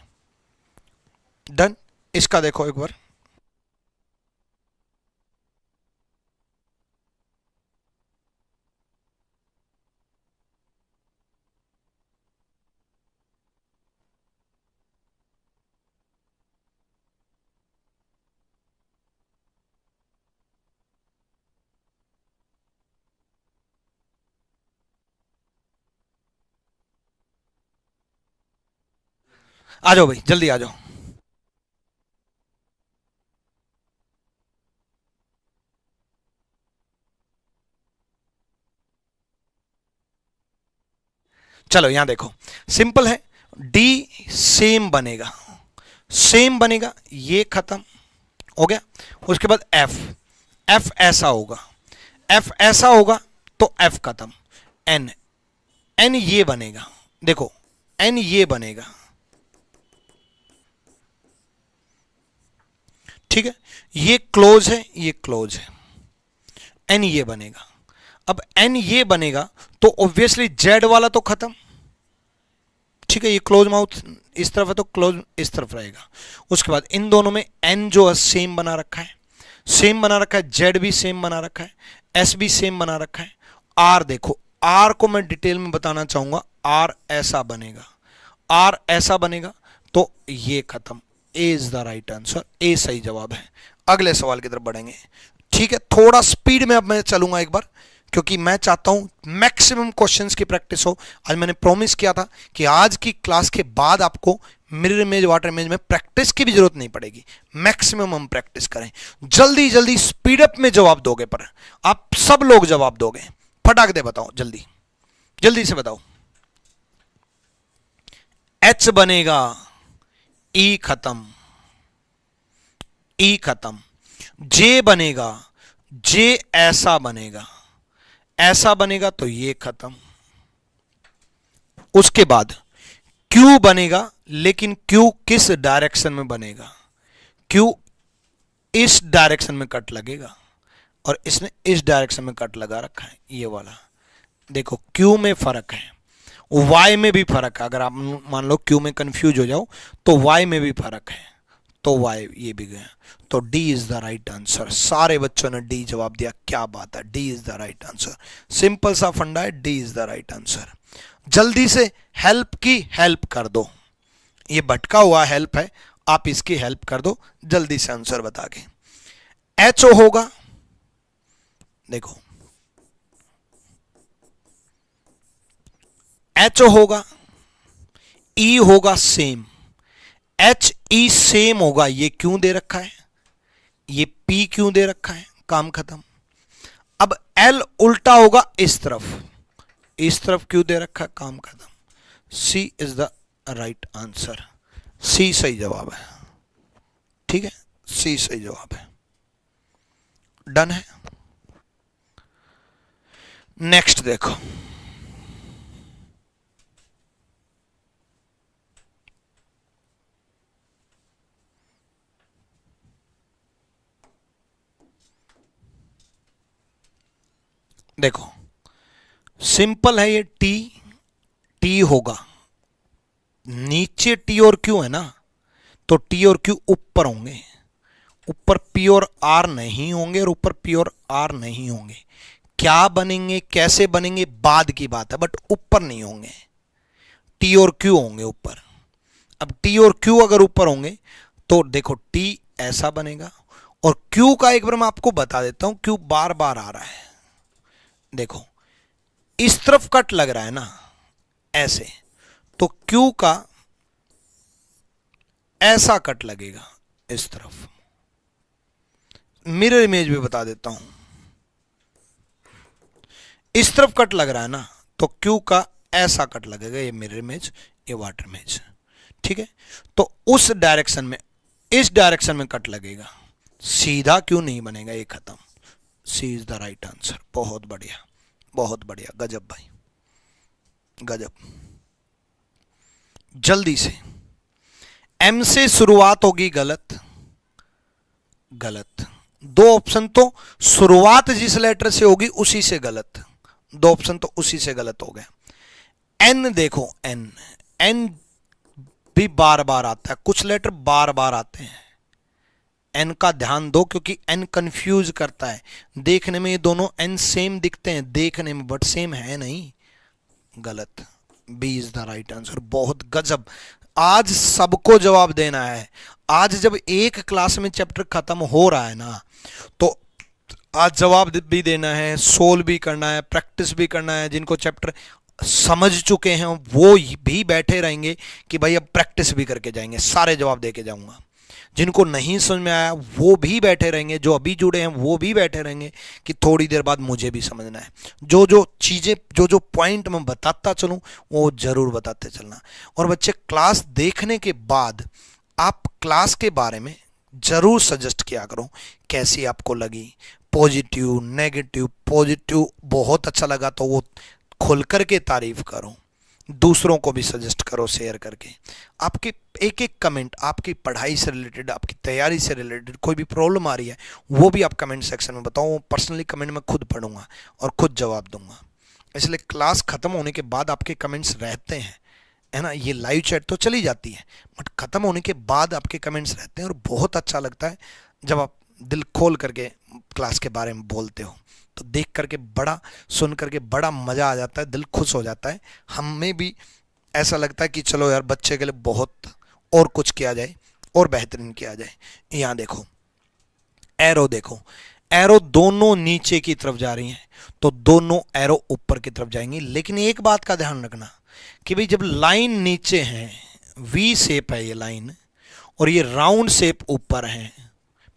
डन। इसका देखो एक बार, आ जाओ भाई, जल्दी आ जाओ। चलो यहां देखो, सिंपल है, डी सेम बनेगा, सेम बनेगा, ये खत्म हो गया। उसके बाद एफ, एफ ऐसा होगा, एफ ऐसा होगा तो एफ खत्म। एन, एन ये बनेगा, देखो एन ये बनेगा। ठीक है, ये क्लोज है, ये क्लोज है, एन ये बनेगा। अब एन ये बनेगा तो ऑब्वियसली जेड वाला तो खत्म। ठीक है, ये क्लोज माउथ इस तरफ है तो क्लोज इस तरफ रहेगा। उसके बाद इन दोनों में एन जो है सेम बना रखा है, सेम बना रखा है, जेड भी सेम बना रखा है, एस भी सेम बना रखा है। आर देखो, आर को मैं डिटेल में बताना चाहूंगा, आर ऐसा बनेगा, आर ऐसा बनेगा तो ये खत्म। ए इज द राइट आंसर, ए सही जवाब है। अगले सवाल की तरफ बढ़ेंगे। ठीक है, थोड़ा स्पीड में अब मैं चलूंगा एक बार, क्योंकि मैं चाहता हूं मैक्सिमम क्वेश्चंस की प्रैक्टिस हो। आज मैंने प्रॉमिस किया था कि आज की क्लास के बाद आपको मिरर इमेज, वाटर इमेज में प्रैक्टिस की भी जरूरत नहीं पड़ेगी, मैक्सिमम हम प्रैक्टिस करें। जल्दी जल्दी स्पीड अप में जवाब दोगे, पर आप सब लोग जवाब दोगे, फटाक दे बताओ, जल्दी जल्दी से बताओ। एच बनेगा, ई खत्म, ई खत्म। जे बनेगा, जे ऐसा बनेगा, ऐसा बनेगा तो ये खत्म। उसके बाद क्यू बनेगा, लेकिन क्यू किस डायरेक्शन में बनेगा? क्यू इस डायरेक्शन में कट लगेगा, और इसने इस डायरेक्शन में कट लगा रखा है, ये वाला। देखो क्यू में फर्क है, वाई में भी फर्क है। अगर आप मान लो क्यू में कंफ्यूज हो जाओ तो वाई में भी फर्क है। तो वाई ये भी गया, तो D is the right answer. सारे बच्चों ने डी जवाब दिया, क्या बात है, D is the right answer. Simple सा फंडा है, D is the right answer. जल्दी से हेल्प की हेल्प कर दो, ये भटका हुआ हेल्प है, आप इसकी हेल्प कर दो जल्दी से आंसर बता के। एच ओ होगा, देखो एच ओ होगा, ई होगा सेम, एच ई सेम होगा, ये क्यों दे रखा है, ये पी क्यों दे रखा है, काम खत्म। अब एल उल्टा होगा इस तरफ क्यों दे रखा है, काम खत्म। सी इज द राइट आंसर, सी सही जवाब है, ठीक है, सी सही जवाब है। डन है। नेक्स्ट देखो, देखो सिंपल है ये, टी टी होगा, नीचे टी और क्यू है ना, तो टी और क्यू ऊपर होंगे, ऊपर पी और आर नहीं होंगे, और ऊपर पी और आर नहीं होंगे। क्या बनेंगे, कैसे बनेंगे, बाद की बात है, बट ऊपर नहीं होंगे, टी और क्यू होंगे ऊपर। अब टी और क्यू अगर ऊपर होंगे तो देखो टी ऐसा बनेगा, और क्यू का एक बार मैं आपको बता देता हूं, क्यू बार बार आ रहा है, देखो इस तरफ कट लग रहा है ना ऐसे, तो क्यू का ऐसा कट लगेगा इस तरफ। मिरर इमेज भी बता देता हूं, इस तरफ कट लग रहा है ना, तो क्यू का ऐसा कट लगेगा, ये मिरर इमेज, ये वाटर इमेज, ठीक है। तो उस डायरेक्शन में, इस डायरेक्शन में कट लगेगा, सीधा क्यों नहीं बनेगा, ये खत्म। सी इज द राइट आंसर। बहुत बढ़िया, बहुत बढ़िया, गजब भाई, गजब। जल्दी से, एम से शुरुआत होगी, गलत, गलत। दो ऑप्शन तो शुरुआत जिस लेटर से होगी उसी से गलत, दो ऑप्शन तो उसी से गलत हो गया। एन देखो, एन, एन भी बार बार आता है, कुछ लेटर बार बार आते हैं, एन का ध्यान दो, क्योंकि एन कंफ्यूज करता है। देखने में ये दोनों एन सेम दिखते हैं देखने में, बट सेम है नहीं, गलत। B is the right answer. बहुत गजब, आज सबको जवाब देना है। आज जब एक क्लास में चैप्टर खत्म हो रहा है ना, तो आज जवाब भी देना है, सोल्व भी करना है, प्रैक्टिस भी करना है। जिनको चैप्टर समझ चुके हैं वो भी बैठे रहेंगे कि भाई अब प्रैक्टिस भी करके जाएंगे, सारे जवाब दे के जाऊंगा। जिनको नहीं समझ में आया वो भी बैठे रहेंगे, जो अभी जुड़े हैं वो भी बैठे रहेंगे कि थोड़ी देर बाद मुझे भी समझना है। जो जो चीज़ें, जो जो पॉइंट मैं बताता चलूँ वो जरूर बताते चलना। और बच्चे, क्लास देखने के बाद आप क्लास के बारे में जरूर सजेस्ट किया करो, कैसी आपको लगी, पॉजिटिव, नेगेटिव। पॉजिटिव बहुत अच्छा लगा तो वो खुल करके तारीफ करो, दूसरों को भी सजेस्ट करो शेयर करके। आपके एक एक कमेंट, आपकी पढ़ाई से रिलेटेड, आपकी तैयारी से रिलेटेड कोई भी प्रॉब्लम आ रही है वो भी आप कमेंट सेक्शन में बताओ। पर्सनली कमेंट में खुद पढ़ूंगा और खुद जवाब दूंगा। इसलिए क्लास खत्म होने के बाद आपके कमेंट्स रहते हैं, है ना। ये लाइव चैट तो चली जाती है, बट खत्म होने के बाद आपके कमेंट्स रहते हैं, और बहुत अच्छा लगता है जब आप दिल खोल करके क्लास के बारे में बोलते हो। तो देख करके बड़ा, सुन करके बड़ा मज़ा आ जाता है, दिल खुश हो जाता है। हमें भी ऐसा लगता है कि चलो यार बच्चे के लिए बहुत और कुछ किया जाए और बेहतरीन किया जाए। यहाँ देखो एरो, देखो एरो दोनों नीचे की तरफ जा रही हैं, तो दोनों एरो ऊपर की तरफ जाएंगी। लेकिन एक बात का ध्यान रखना कि भाई जब लाइन नीचे है, वी शेप है ये लाइन, और ये राउंड शेप ऊपर है,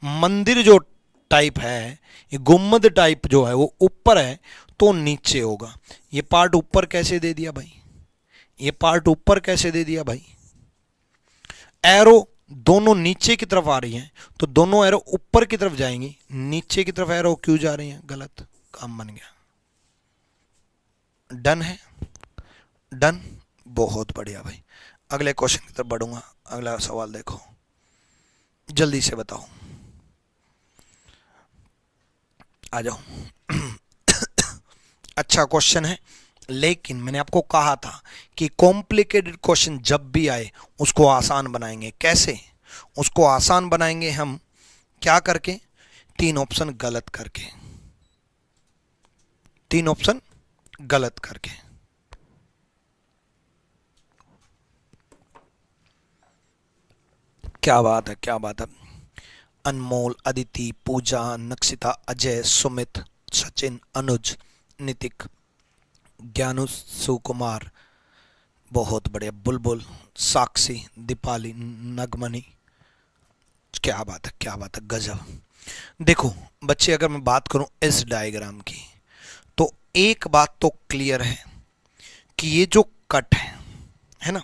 मंदिर जो टाइप है, ये गुम्बद टाइप जो है वो ऊपर है, तो नीचे होगा। ये पार्ट ऊपर कैसे दे दिया भाई, ये पार्ट ऊपर कैसे दे दिया भाई। एरो दोनों नीचे की तरफ आ रही हैं, तो दोनों एरो ऊपर की तरफ जाएंगी, नीचे की तरफ एरो क्यों जा रही हैं, गलत। काम बन गया। डन है, डन, बहुत बढ़िया भाई। अगले क्वेश्चन की तरफ बढ़ूंगा। अगला सवाल देखो, जल्दी से बताओ, आ जाओ। अच्छा क्वेश्चन है, लेकिन मैंने आपको कहा था कि कॉम्प्लिकेटेड क्वेश्चन जब भी आए उसको आसान बनाएंगे। कैसे? उसको आसान बनाएंगे हम क्या करके, 3 ऑप्शन गलत करके, 3 ऑप्शन गलत करके। क्या बात है, क्या बात है। अनमोल, अदिति, पूजा, नक्षिता, अजय, सुमित, सचिन, अनुज, नितिक, ज्ञानु, सुकुमार, बहुत बढ़िया, बुलबुल, साक्षी, दीपाली, नगमनी, क्या बात है, क्या बात है, गजब। देखो बच्चे, अगर मैं बात करूं इस डायग्राम की, तो एक बात तो क्लियर है कि ये जो कट है ना,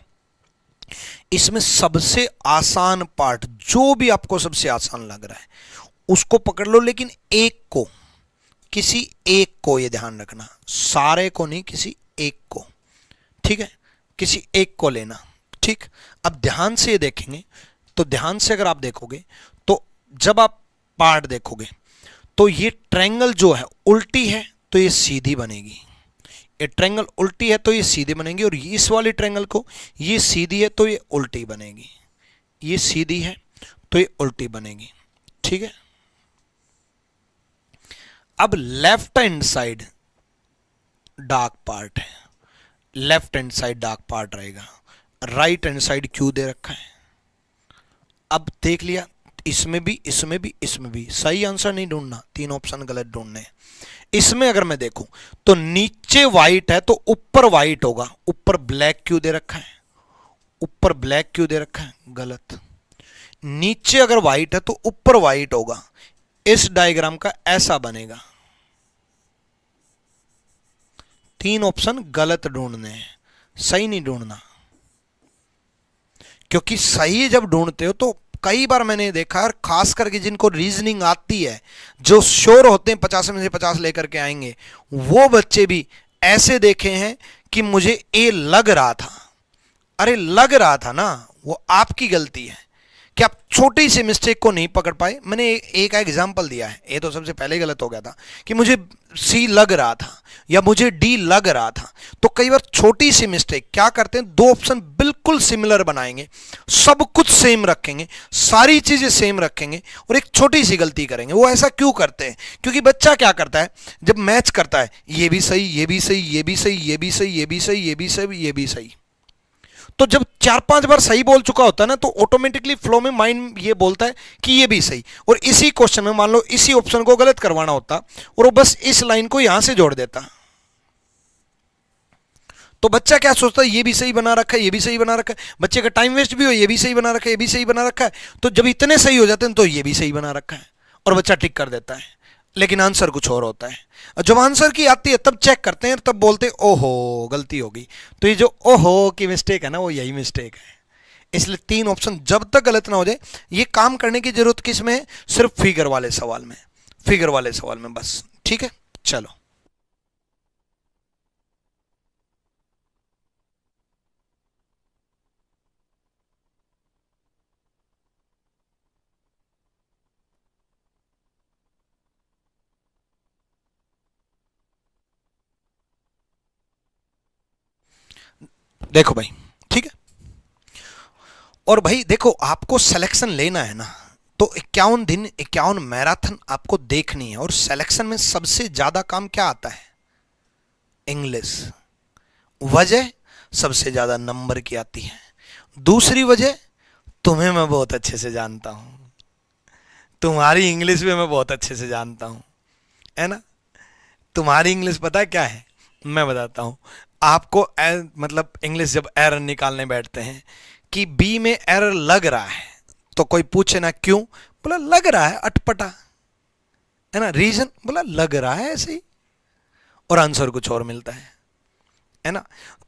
इसमें सबसे आसान पार्ट, जो भी आपको सबसे आसान लग रहा है उसको पकड़ लो, लेकिन एक को, किसी एक को, ये ध्यान रखना, सारे को नहीं, किसी एक को, ठीक है, किसी एक को लेना, ठीक। अब ध्यान से ये देखेंगे, तो ध्यान से अगर आप देखोगे, तो जब आप पार्ट देखोगे, तो ये ट्रायंगल जो है उल्टी है तो ये सीधी बनेगी, ये ट्रायंगल उल्टी है तो ये सीधी बनेगी, और इस वाली ट्रायंगल को, ये सीधी है तो ये उल्टी बनेगी, ये सीधी है तो ये उल्टी बनेगी, ठीक है। अब left hand side dark part है, left hand side dark part रहेगा, राइट हैंड साइड क्यों दे रखा है। अब देख लिया, इसमें भी, इसमें भी, इसमें भी, सही आंसर नहीं ढूंढना, 3 ऑप्शन गलत ढूंढने। इसमें अगर मैं देखूं तो नीचे व्हाइट है तो ऊपर व्हाइट होगा, ऊपर ब्लैक क्यों दे रखा है, ऊपर ब्लैक क्यों दे रखा है, गलत। नीचे अगर व्हाइट है तो ऊपर व्हाइट होगा, इस डायग्राम का ऐसा बनेगा। 3 ऑप्शन गलत ढूंढने हैं, सही नहीं ढूंढना, क्योंकि सही जब ढूंढते हो तो कई बार मैंने देखा, और खास करके जिनको रीजनिंग आती है, जो श्योर होते हैं 50 में से 50 लेकर के आएंगे, वो बच्चे भी ऐसे देखे हैं कि मुझे ए लग रहा था। अरे लग रहा था ना, वो आपकी गलती है कि आप छोटी सी मिस्टेक को नहीं पकड़ पाए। मैंने एक एग्जांपल दिया है, ये तो सबसे पहले गलत हो गया था कि मुझे सी लग रहा था या मुझे डी लग रहा था। तो कई बार छोटी सी मिस्टेक क्या करते हैं, 2 ऑप्शन बिल्कुल सिमिलर बनाएंगे, सब कुछ सेम रखेंगे, सारी चीजें सेम रखेंगे, और एक छोटी सी गलती करेंगे। वो ऐसा क्यों करते हैं, क्योंकि बच्चा क्या करता है, जब मैच करता है, ये भी सही, ये भी सही, ये भी सही, ये भी सही, ये भी सही, ये भी सही, ये भी सही, तो जब 4-5 बार सही बोल चुका होता है ना, तो ऑटोमेटिकली फ्लो में माइंड ये बोलता है कि ये भी सही। और इसी क्वेश्चन में मान लो इसी ऑप्शन को गलत करवाना होता और वो बस इस लाइन को यहां से जोड़ देता, तो बच्चा क्या सोचता है, ये भी सही बना रखा है, ये भी सही बना रखा है, बच्चे का टाइम वेस्ट भी हो, ये भी सही बना रखा है, ये भी सही बना रखा है, तो जब इतने सही हो जाते हैं तो ये भी सही बना रखा है, और बच्चा टिक कर देता है, लेकिन आंसर कुछ और होता है। जब आंसर की आती है तब चेक करते हैं, तब बोलते हैं ओहो गलती होगी। तो ये जो ओहो की मिस्टेक है ना, वो यही मिस्टेक है। इसलिए 3 ऑप्शन जब तक गलत ना हो जाए, ये काम करने की जरूरत किस में है, सिर्फ फिगर वाले सवाल में, फिगर वाले सवाल में बस, ठीक है। चलो देखो भाई, ठीक है। और भाई देखो, आपको सिलेक्शन लेना है ना, तो 51 दिन 51 मैराथन आपको देखनी है, और सिलेक्शन में सबसे ज्यादा काम क्या आता है, इंग्लिश। वजह सबसे ज्यादा नंबर की आती है, दूसरी वजह तुम्हें मैं बहुत अच्छे से जानता हूं, तुम्हारी इंग्लिश में मैं बहुत अच्छे से जानता हूं, है ना। तुम्हारी इंग्लिश पता है क्या है, मैं बताता हूं आपको। मतलब इंग्लिश जब एरर निकालने बैठते हैं कि बी में एरर लग रहा है, तो कोई पूछे ना क्यों, बोला लग रहा है, अटपटा, है ना, रीजन बोला लग रहा है ऐसे ही, और आंसर कुछ और मिलता है ना।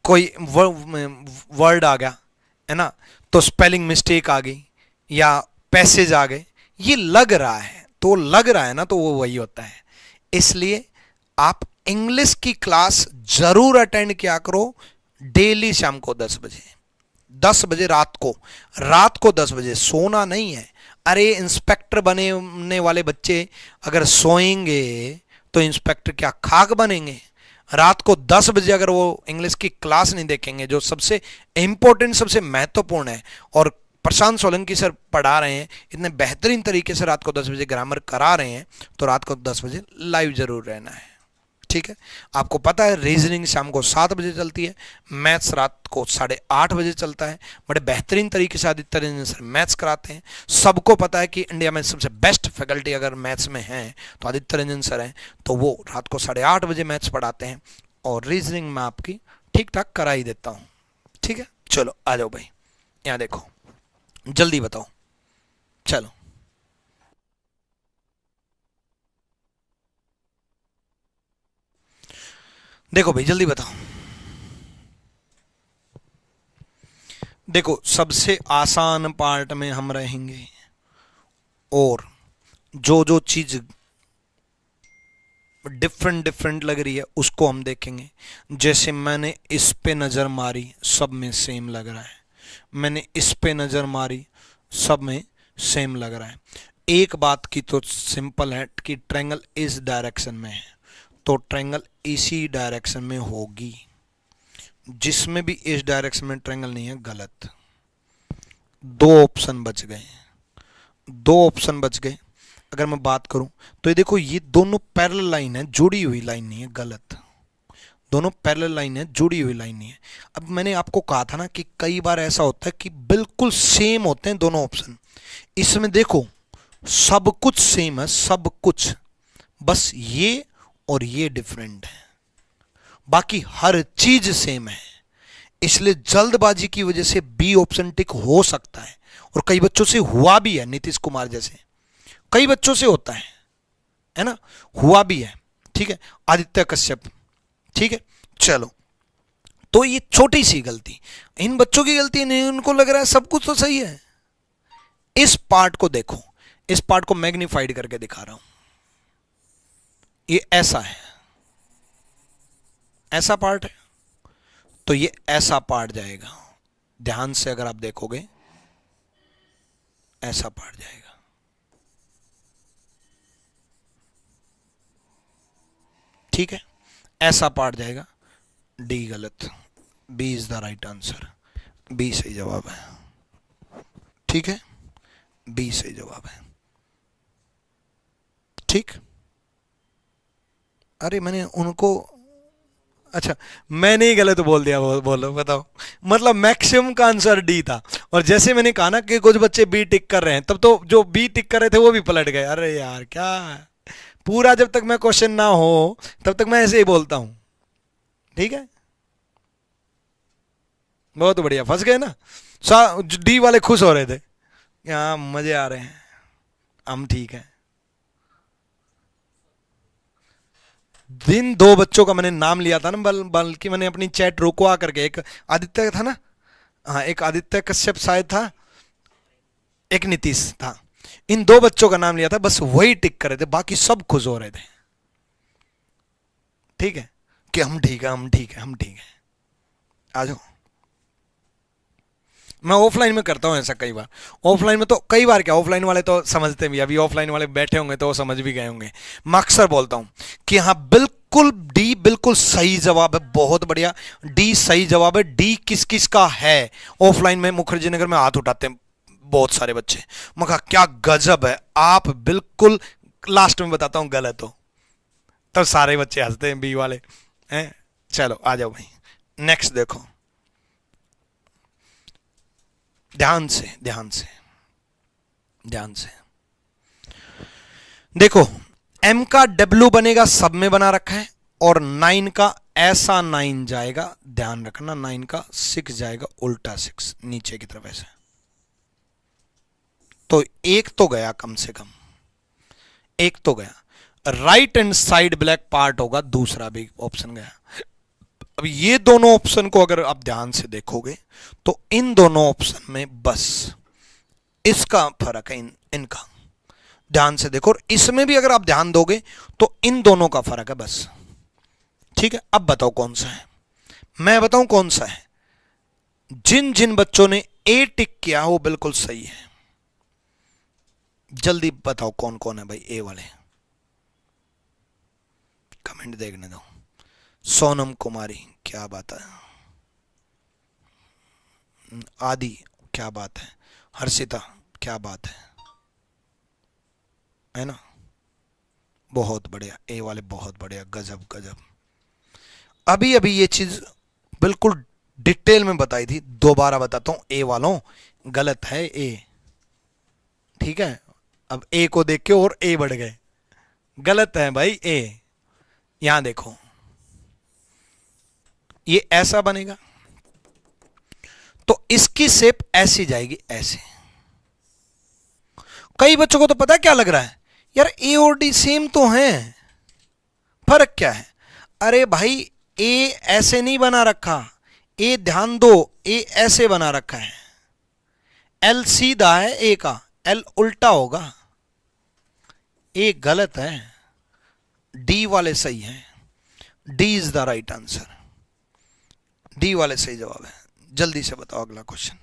कोई वर्ड आ गया, है ना, तो स्पेलिंग मिस्टेक आ गई या पैसेज आ गए, ये लग रहा है, तो लग रहा है ना, तो वो वही होता है। इसलिए आप इंग्लिश की क्लास जरूर अटेंड किया करो, डेली शाम को 10 बजे, 10 बजे रात को 10 बजे, सोना नहीं है। अरे इंस्पेक्टर बनने वाले बच्चे अगर सोएंगे तो इंस्पेक्टर क्या खाक बनेंगे। रात को 10 बजे अगर वो इंग्लिश की क्लास नहीं देखेंगे, जो सबसे इंपॉर्टेंट, सबसे महत्वपूर्ण है, और प्रशांत सोलंकी सर पढ़ा रहे हैं, इतने बेहतरीन तरीके से रात को 10 बजे ग्रामर करा रहे हैं, तो रात को 10 बजे लाइव जरूर रहना है। ठीक है, आपको पता है रीजनिंग शाम को 7 बजे चलती है, मैथ्स रात को 8:30 बजे चलता है। बड़े बेहतरीन तरीके से आदित्य रंजन सर मैथ्स कराते हैं। सबको पता है कि इंडिया में सबसे बेस्ट फैकल्टी अगर मैथ्स में है तो आदित्य रंजन सर हैं, तो वो रात को 8:30 बजे मैथ्स पढ़ाते हैं, और रीजनिंग में आपकी ठीक ठाक करा ही देता हूँ। ठीक है, चलो आ जाओ भाई, यहाँ देखो, जल्दी बताओ, चलो देखो भाई, जल्दी बताओ। देखो, सबसे आसान पार्ट में हम रहेंगे, और जो जो चीज डिफरेंट डिफरेंट लग रही है उसको हम देखेंगे। जैसे मैंने इस पे नजर मारी, सब में सेम लग रहा है, मैंने इस पे नजर मारी, सब में सेम लग रहा है। एक बात की तो सिंपल है कि ट्रायंगल इस डायरेक्शन में है, तो ट्रायंगल इसी डायरेक्शन में होगी। जिसमें भी इस डायरेक्शन में ट्रायंगल नहीं है, गलत। दो ऑप्शन बच गए, दो ऑप्शन बच गए। अगर मैं बात करूं तो ये देखो, ये दोनों पैरेलल लाइन है, जुड़ी हुई लाइन नहीं है, गलत। दोनों पैरेलल लाइन है, जुड़ी हुई लाइन नहीं है। अब मैंने आपको कहा था ना कि कई बार ऐसा होता है कि बिल्कुल सेम होते हैं दोनों ऑप्शन। इसमें देखो सब कुछ सेम है, सब कुछ, बस ये और ये डिफरेंट है, बाकी हर चीज सेम है। इसलिए जल्दबाजी की वजह से बी ऑप्शन टिक हो सकता है, और कई बच्चों से हुआ भी है, नीतीश कुमार जैसे कई बच्चों से होता है ना, हुआ भी है। ठीक है, आदित्य कश्यप, ठीक है। चलो, तो ये छोटी सी गलती इन बच्चों की गलती नहीं, उनको लग रहा है सब कुछ तो सही है। इस पार्ट को देखो, इस पार्ट को मैग्नीफाइड करके दिखा रहा हूं, ये ऐसा है, ऐसा पार्ट है, तो ये ऐसा पार्ट जाएगा। ध्यान से अगर आप देखोगे, ऐसा पार्ट जाएगा। ठीक है, ऐसा पार्ट जाएगा। डी गलत, B is the right answer, B सही जवाब है। ठीक है, बी सही जवाब है। ठीक, अरे मैंने उनको, अच्छा मैंने ही गलत बोल दिया, बोलो बताओ। मतलब मैक्सिमम का आंसर डी था, और जैसे मैंने कहा ना कि कुछ बच्चे बी टिक कर रहे हैं, तब तो जो बी टिक कर रहे थे वो भी पलट गए। अरे यार क्या, पूरा जब तक मैं क्वेश्चन ना हो तब तक मैं ऐसे ही बोलता हूं। ठीक है, बहुत बढ़िया, फंस गए ना। डी वाले खुश हो रहे थे, यहाँ मजे आ रहे हैं, हम ठीक है। जिन दो बच्चों का मैंने नाम लिया था ना, बल्कि मैंने अपनी चैट रुकवा करके, एक आदित्य था ना, हाँ एक आदित्य कश्यप शायद था, एक नीतीश था, इन दो बच्चों का नाम लिया था, बस वही टिक कर रहे थे, बाकी सब खुश हो रहे थे। ठीक है, कि हम ठीक है, हम ठीक है, हम ठीक है, आ जाओ। मैं ऑफलाइन में करता हूं ऐसा कई बार। ऑफलाइन में तो कई बार क्या, ऑफलाइन वाले तो समझते भी, अभी ऑफलाइन वाले बैठे होंगे तो वो समझ भी गए होंगे। मैं अक्सर बोलता हूं कि हाँ बिल्कुल डी बिल्कुल सही जवाब है, बहुत बढ़िया, डी सही जवाब है। डी किस किस का है? ऑफलाइन में मुखर्जी नगर में हाथ उठाते हैं बहुत सारे बच्चे। मैं कहा क्या गजब है, आप बिल्कुल, लास्ट में बताता हूं गलत हो, तब सारे बच्चे हंसते हैं बी वाले हैं। चलो आ जाओ भाई, नेक्स्ट देखो, ध्यान से ध्यान से ध्यान से देखो। एम का डब्ल्यू बनेगा, सब में बना रखा है, और 9 का ऐसा 9 जाएगा, ध्यान रखना 9 का 6 जाएगा, उल्टा 6 नीचे की तरफ ऐसे। तो एक तो गया, कम से कम एक तो गया। Right hand side black part होगा, दूसरा भी ऑप्शन गया। अब ये दोनों ऑप्शन को अगर आप ध्यान से देखोगे तो इन दोनों ऑप्शन में बस इसका फर्क है, इनका ध्यान से देखो, और इसमें भी अगर आप ध्यान दोगे तो इन दोनों का फर्क है बस। ठीक है, अब बताओ कौन सा है, मैं बताऊं कौन सा है। जिन जिन बच्चों ने ए टिक किया वो बिल्कुल सही है, जल्दी बताओ कौन कौन है भाई ए वाले, कमेंट देखने दो। सोनम कुमारी, क्या बात है, आदि क्या बात है, हर्षिता, क्या बात है ना? बहुत बढ़िया, ए वाले बहुत बढ़िया, गजब गजब। अभी अभी ये चीज बिल्कुल डिटेल में बताई थी, दोबारा बताता हूं, ए वालों गलत है ए। ठीक है, अब ए को देख के और ए बढ़ गए, गलत है भाई ए। यहां देखो, ये ऐसा बनेगा तो इसकी शेप ऐसी जाएगी, ऐसे। कई बच्चों को तो पता है क्या लग रहा है, यार ए और डी सेम तो हैं, फर्क क्या है? अरे भाई, ए ऐसे नहीं बना रखा, ए ध्यान दो, ए ऐसे बना रखा है। एल सीधा है ए का, एल उल्टा होगा। ए गलत है, डी वाले सही हैं। D is the right answer, D वाले सही जवाब है। जल्दी से बताओ अगला क्वेश्चन।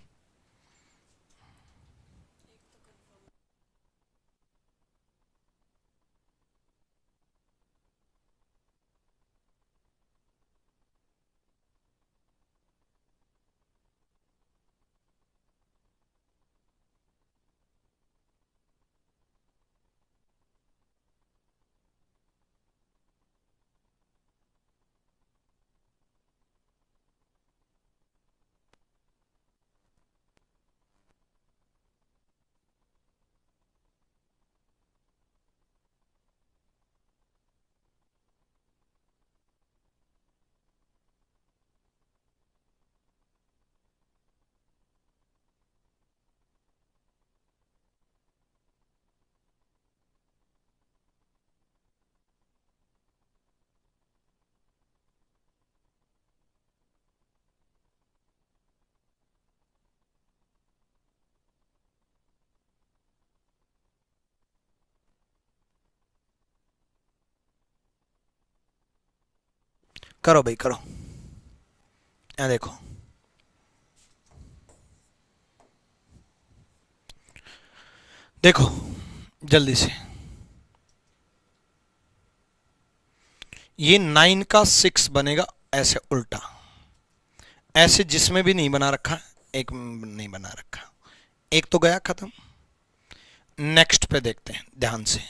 करो भाई करो, यहाँ देखो, देखो जल्दी से। ये 9 का 6 बनेगा ऐसे उल्टा, ऐसे जिसमें भी नहीं बना रखा, एक नहीं बना रखा, एक तो गया खत्म। नेक्स्ट पे देखते हैं ध्यान से,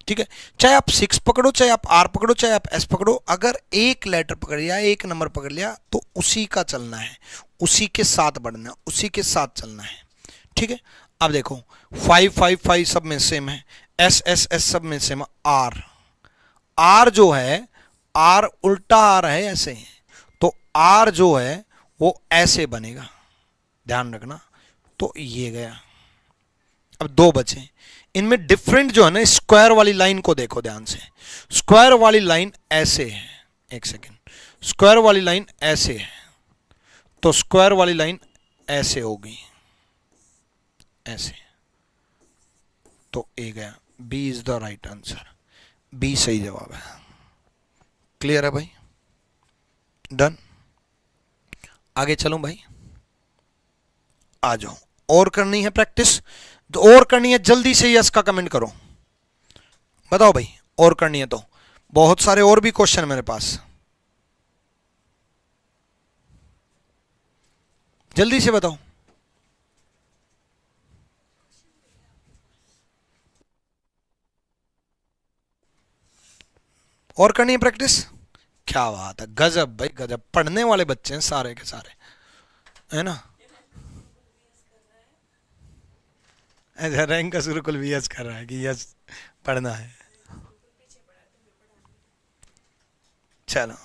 ठीक है? चाहे आप 6 पकड़ो, चाहे आप आर पकड़ो, चाहे आप एस पकड़ो, अगर एक लेटर पकड़ लिया, एक नंबर पकड़ लिया, तो उसी का चलना है, उसी के साथ बढ़ना, उसी के साथ चलना है। ठीक है, अब देखो 5 5 5 सब में सेम है, एस एस एस सब में सेम है। आर, आर जो है, आर उल्टा आर है ऐसे, तो आर जो है वो ऐसे बनेगा, ध्यान रखना। तो ये गया। अब दो बचे, इनमें डिफरेंट जो है ना, स्क्वायर वाली लाइन को देखो ध्यान से। स्क्वायर वाली लाइन ऐसे है, एक सेकेंड, स्क्वायर वाली लाइन ऐसे है, तो स्क्वायर वाली लाइन ऐसे होगी, ऐसे। तो ए गया, B is the right answer, B सही जवाब है। क्लियर है भाई? डन। आगे चलूं भाई? आ जाओ। और करनी है प्रैक्टिस, तो और करनी है जल्दी से यस का कमेंट करो, बताओ भाई। और करनी है तो बहुत सारे और भी क्वेश्चन मेरे पास, जल्दी से बताओ। और करनी है प्रैक्टिस? क्या बात है, गजब भाई गजब, पढ़ने वाले बच्चे हैं सारे के सारे, है ना? अच्छा, रैंक का गुरुकुल भी यस कर रहा है कि यस पढ़ना है। चलो,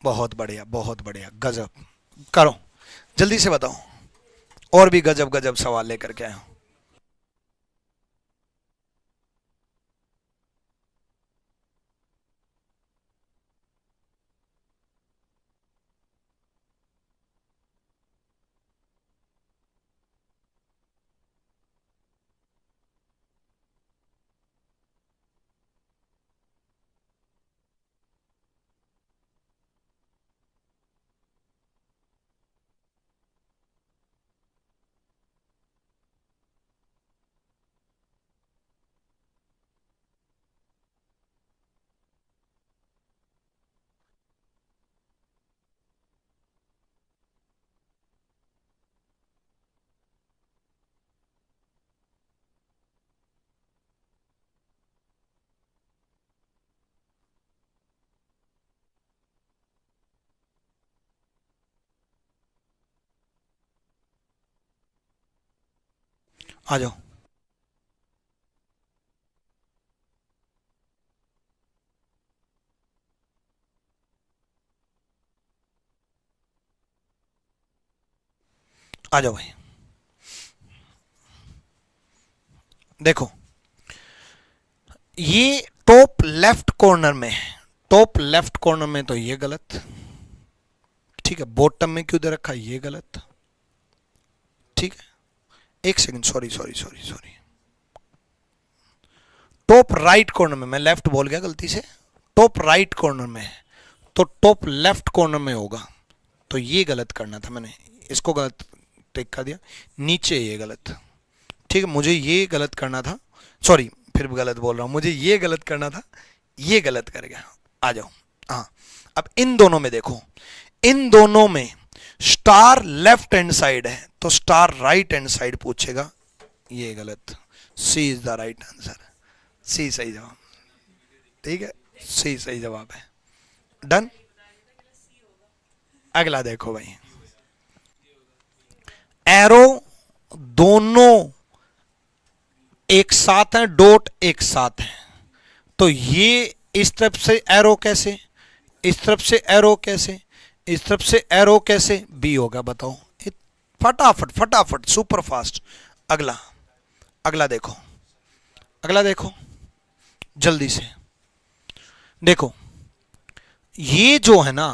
बहुत बढ़िया बहुत बढ़िया, गजब। करो, जल्दी से बताओ, और भी गजब गजब सवाल लेकर के आए हो। आ जाओ। आ जाओ भाई। देखो ये टॉप लेफ्ट कॉर्नर में है, टॉप लेफ्ट कॉर्नर में तो ये गलत, ठीक है। बॉटम में क्यों दे रखा है, ये गलत, ठीक है। एक second, sorry sorry sorry sorry, top right corner में, मैं लेफ्ट बोल गया गलती से, टॉप राइट कॉर्नर में है तो टॉप लेफ्ट कॉर्नर में होगा, तो ये गलत करना था मैंने, इसको गलत टिक कर दिया। नीचे ये गलत, ठीक है, मुझे ये गलत करना था, सॉरी फिर भी गलत बोल रहा हूं, मुझे ये गलत करना था, ये गलत कर गया। आ जाओ। हाँ, अब इन दोनों में देखो, इन दोनों में स्टार लेफ्ट हैंड साइड है तो स्टार राइट हैंड साइड पूछेगा, ये गलत, C is the right answer, सी सही जवाब, ठीक है, सी सही जवाब है। डन। अगला देखो भाई, एरो दोनों एक साथ हैं, डॉट एक साथ है, तो ये इस तरफ से एरो कैसे, इस तरफ से एरो कैसे, इस तरफ से एरो कैसे, बी होगा, बताओ। फटाफट फटाफट, सुपर फास्ट। अगला, अगला देखो, अगला देखो जल्दी से। देखो ये जो है ना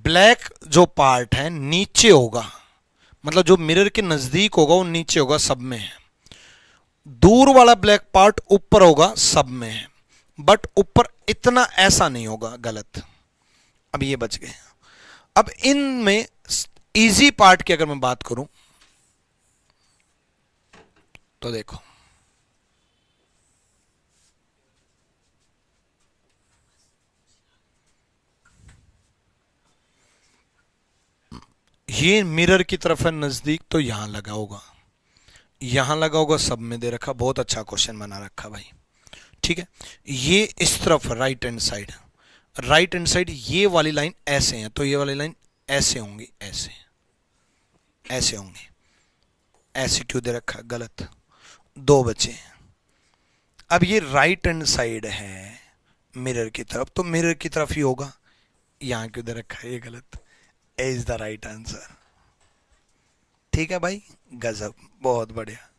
ब्लैक जो पार्ट है नीचे होगा, मतलब जो मिरर के नजदीक होगा वो नीचे होगा, सब में है। दूर वाला ब्लैक पार्ट ऊपर होगा, सब में है, बट ऊपर इतना ऐसा नहीं होगा, गलत। अब ये बच गए। अब इनमें इजी पार्ट की अगर मैं बात करूं तो देखो, ये मिरर की तरफ है नजदीक तो यहां लगा होगा, यहां लगा होगा, सब में दे रखा, बहुत अच्छा क्वेश्चन बना रखा भाई, ठीक है। ये इस तरफ right hand side, right hand side ये वाली लाइन ऐसे है तो ये वाली लाइन ऐसे होंगी, ऐसे ऐसे होंगी, ऐसे क्यों दे रखा, गलत, दो बचे। अब ये राइट हैंड साइड है मिरर की तरफ तो मिरर की तरफ ही होगा, यहां क्यों दे रखा है, ये गलत, ए इज द राइट आंसर, ठीक है भाई, गजब, बहुत बढ़िया।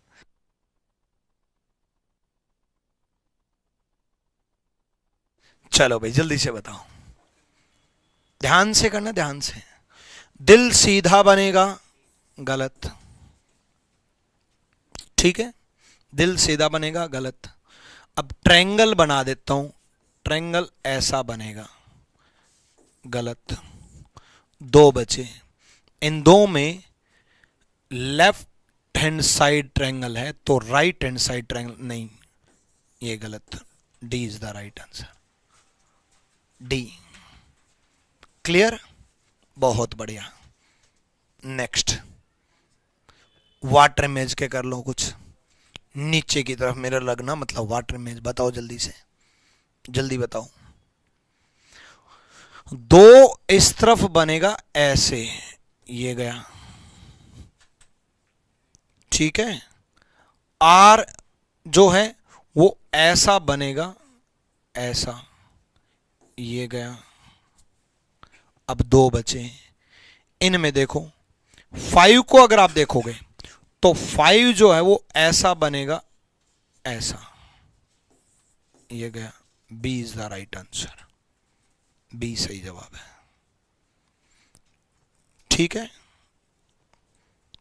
चलो भाई जल्दी से बताओ, ध्यान से करना, ध्यान से। दिल सीधा बनेगा, गलत, ठीक है, दिल सीधा बनेगा, गलत। अब ट्रायंगल बना देता हूं, ट्रायंगल ऐसा बनेगा, गलत, दो बचे। इन दो में लेफ्ट हैंड साइड ट्रायंगल है तो राइट हैंड साइड ट्रायंगल नहीं, ये गलत, D is the right answer, D. Clear, बहुत बढ़िया। नेक्स्ट, वाटर इमेज के कर लो कुछ, नीचे की तरफ मिरर लगना मतलब वाटर इमेज, बताओ जल्दी से, जल्दी बताओ। दो इस तरफ बनेगा ऐसे, ये गया, ठीक है। आर जो है वो ऐसा बनेगा, ऐसा, ये गया। अब दो बचे, इनमें देखो 5 को अगर आप देखोगे तो 5 जो है वो ऐसा बनेगा, ऐसा, ये गया, B is the right answer, B सही जवाब है, ठीक है।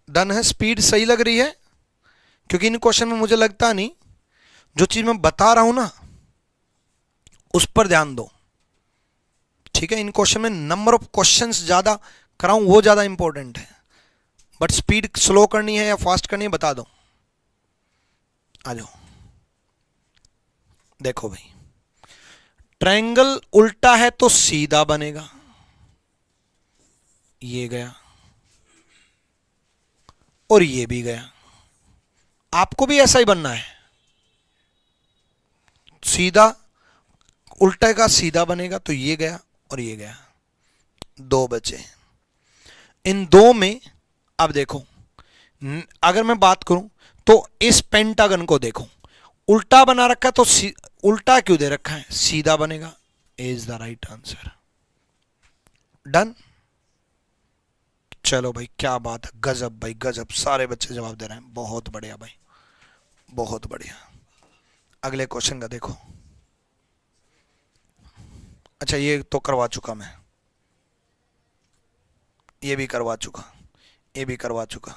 डन है, स्पीड सही लग रही है, क्योंकि इन क्वेश्चन में मुझे लगता नहीं, जो चीज मैं बता रहा हूं ना उस पर ध्यान दो, ठीक है। इन क्वेश्चन में नंबर ऑफ क्वेश्चंस ज्यादा कराऊं वो ज्यादा इंपॉर्टेंट है, बट स्पीड स्लो करनी है या फास्ट करनी है बता दो। आ जाओ, देखो भाई, ट्रायंगल उल्टा है तो सीधा बनेगा, ये गया और ये भी गया, आपको भी ऐसा ही बनना है, सीधा उल्टे का सीधा बनेगा तो ये गया और ये गया, दो बचे। इन दो में अब देखो अगर मैं बात करूं तो इस पेंटागन को देखो, उल्टा बना रखा है, तो उल्टा क्यों दे रखा है, सीधा बनेगा। Is the right answer. Done. चलो भाई क्या बात है, गजब भाई गजब, सारे बच्चे जवाब दे रहे हैं, बहुत बढ़िया भाई, बहुत बढ़िया। अगले क्वेश्चन का देखो। अच्छा ये तो करवा चुका मैं, ये भी करवा चुका, ये भी करवा चुका।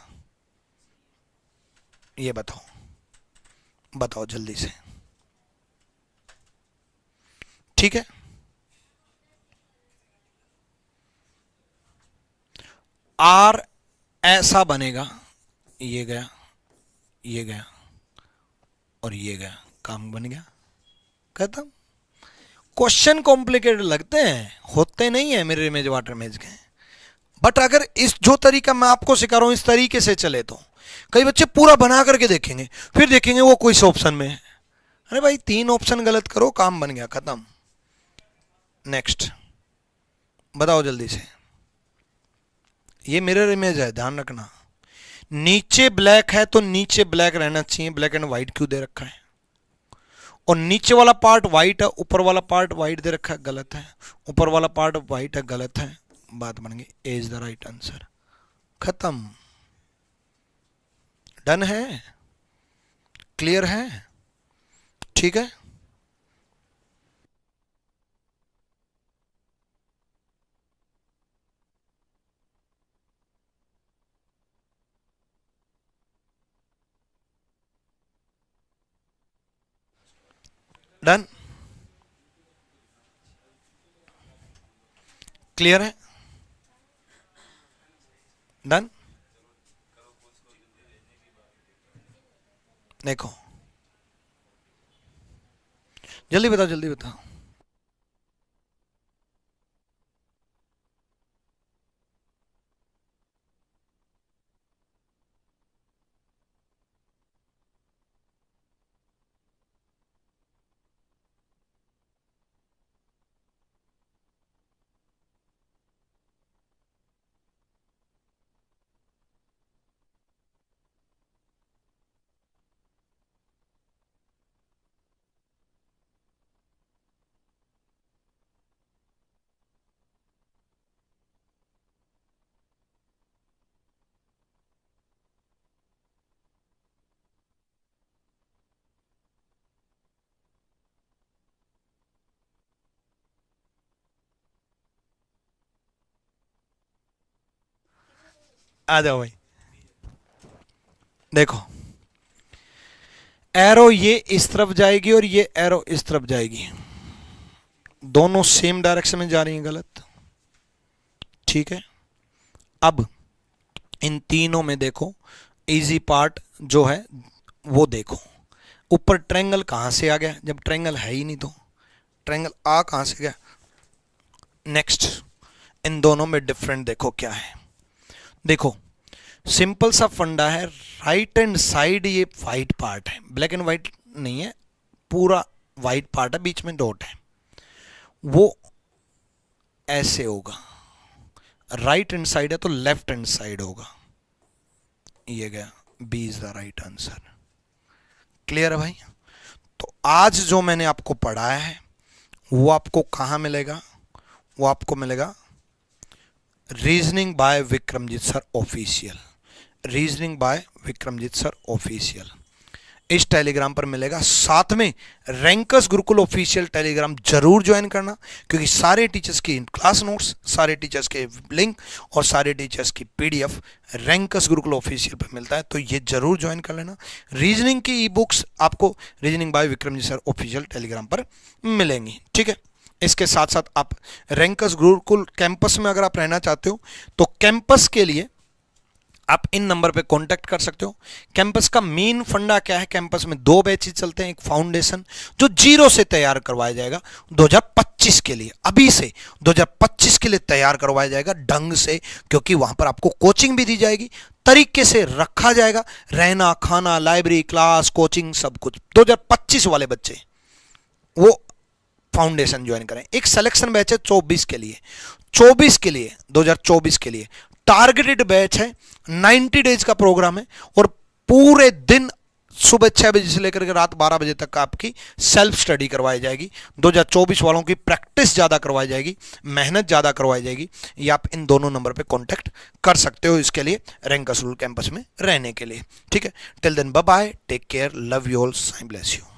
ये बताओ, बताओ जल्दी से। ठीक है, आर ऐसा बनेगा, ये गया, ये गया और ये गया, काम बन गया, खत्म। क्वेश्चन कॉम्प्लिकेटेड लगते हैं, होते नहीं है मेरे इमेज वाटर इमेज के, बट अगर इस जो तरीका मैं आपको सिखा रहा हूं इस तरीके से चले तो कई बच्चे पूरा बना करके देखेंगे, फिर देखेंगे वो कोई ऑप्शन में है, अरे भाई 3 ऑप्शन गलत करो, काम बन गया, खत्म। नेक्स्ट बताओ जल्दी से। ये मिरर इमेज है, ध्यान रखना, नीचे ब्लैक है तो नीचे ब्लैक रहना चाहिए, ब्लैक एंड व्हाइट क्यों दे रखा है, और नीचे वाला पार्ट व्हाइट है, ऊपर वाला पार्ट व्हाइट दे रखा है, गलत है, ऊपर वाला पार्ट व्हाइट है, गलत है, बात बन गई, ए इज द राइट आंसर, खत्म। डन है, क्लियर है, ठीक है। डन, क्लियर है, डन। देखो जल्दी बताओ, जल्दी बताओ। आ जाओ भाई, देखो एरो ये इस तरफ जाएगी और ये एरो इस तरफ जाएगी, दोनों सेम डायरेक्शन में जा रही हैं, गलत, ठीक है। अब इन तीनों में देखो, इजी पार्ट जो है वो देखो, ऊपर ट्रायंगल कहां से आ गया, जब ट्रायंगल है ही नहीं तो ट्रायंगल आ कहां से गया। नेक्स्ट, इन दोनों में डिफरेंट देखो क्या है, देखो सिंपल सा फंडा है, राइट हैंड साइड ये वाइट पार्ट है, ब्लैक एंड वाइट नहीं है, पूरा वाइट पार्ट है, बीच में डॉट है, वो ऐसे होगा, राइट हैंड साइड है तो लेफ्ट हैंड साइड होगा, ये गया, B is the right answer. Clear है भाई। तो आज जो मैंने आपको पढ़ाया है वो आपको कहां मिलेगा, वो आपको मिलेगा reasoning bye Vikramjit sir official, reasoning bye Vikramjit sir official, इस टेलीग्राम पर मिलेगा। साथ में रैंकर्स गुरुकुल ऑफिशियल टेलीग्राम जरूर ज्वाइन करना, क्योंकि सारे टीचर्स की क्लास नोट्स, सारे टीचर्स के लिंक और सारे टीचर्स की पीडीएफ रैंकर्स गुरुकुल ऑफिशियल पर मिलता है, तो ये जरूर ज्वाइन कर लेना। रीजनिंग की ई बुक्स आपको reasoning bye Vikramjit sir official Telegram पर मिलेंगी, ठीक है। इसके साथ साथ आप रैंकर्स गुरुकुल कैंपस में अगर आप रहना चाहते हो तो कैंपस के लिए आप इन नंबर पे कांटेक्ट कर सकते हो। कैंपस का मेन फंडा क्या है, कैंपस में 2 बैचेस चलते हैं, एक फाउंडेशन जो 0 से तैयार करवाया जाएगा 2025 के लिए, अभी से 2025 के लिए तैयार करवाया जाएगा ढंग से, क्योंकि वहां पर आपको कोचिंग भी दी जाएगी, तरीके से रखा जाएगा, रहना खाना लाइब्रेरी क्लास कोचिंग सब कुछ। 2025 वाले बच्चे वो फाउंडेशन ज्वाइन करें। एक सिलेक्शन बैच है 24 के लिए, 24 के लिए 2024 के लिए टारगेटेड बैच है, 90 डेज का प्रोग्राम है और पूरे दिन सुबह 6 बजे से लेकर के रात 12 बजे तक आपकी सेल्फ स्टडी करवाई जाएगी। 2024 वालों की प्रैक्टिस ज़्यादा करवाई जाएगी, मेहनत ज़्यादा करवाई जाएगी। ये आप इन दोनों नंबर पे कांटेक्ट कर सकते हो इसके लिए, रैंकर्स रूरल कैंपस में रहने के लिए। ठीक है, till then bye bye, take care, love you all, Sai bless you.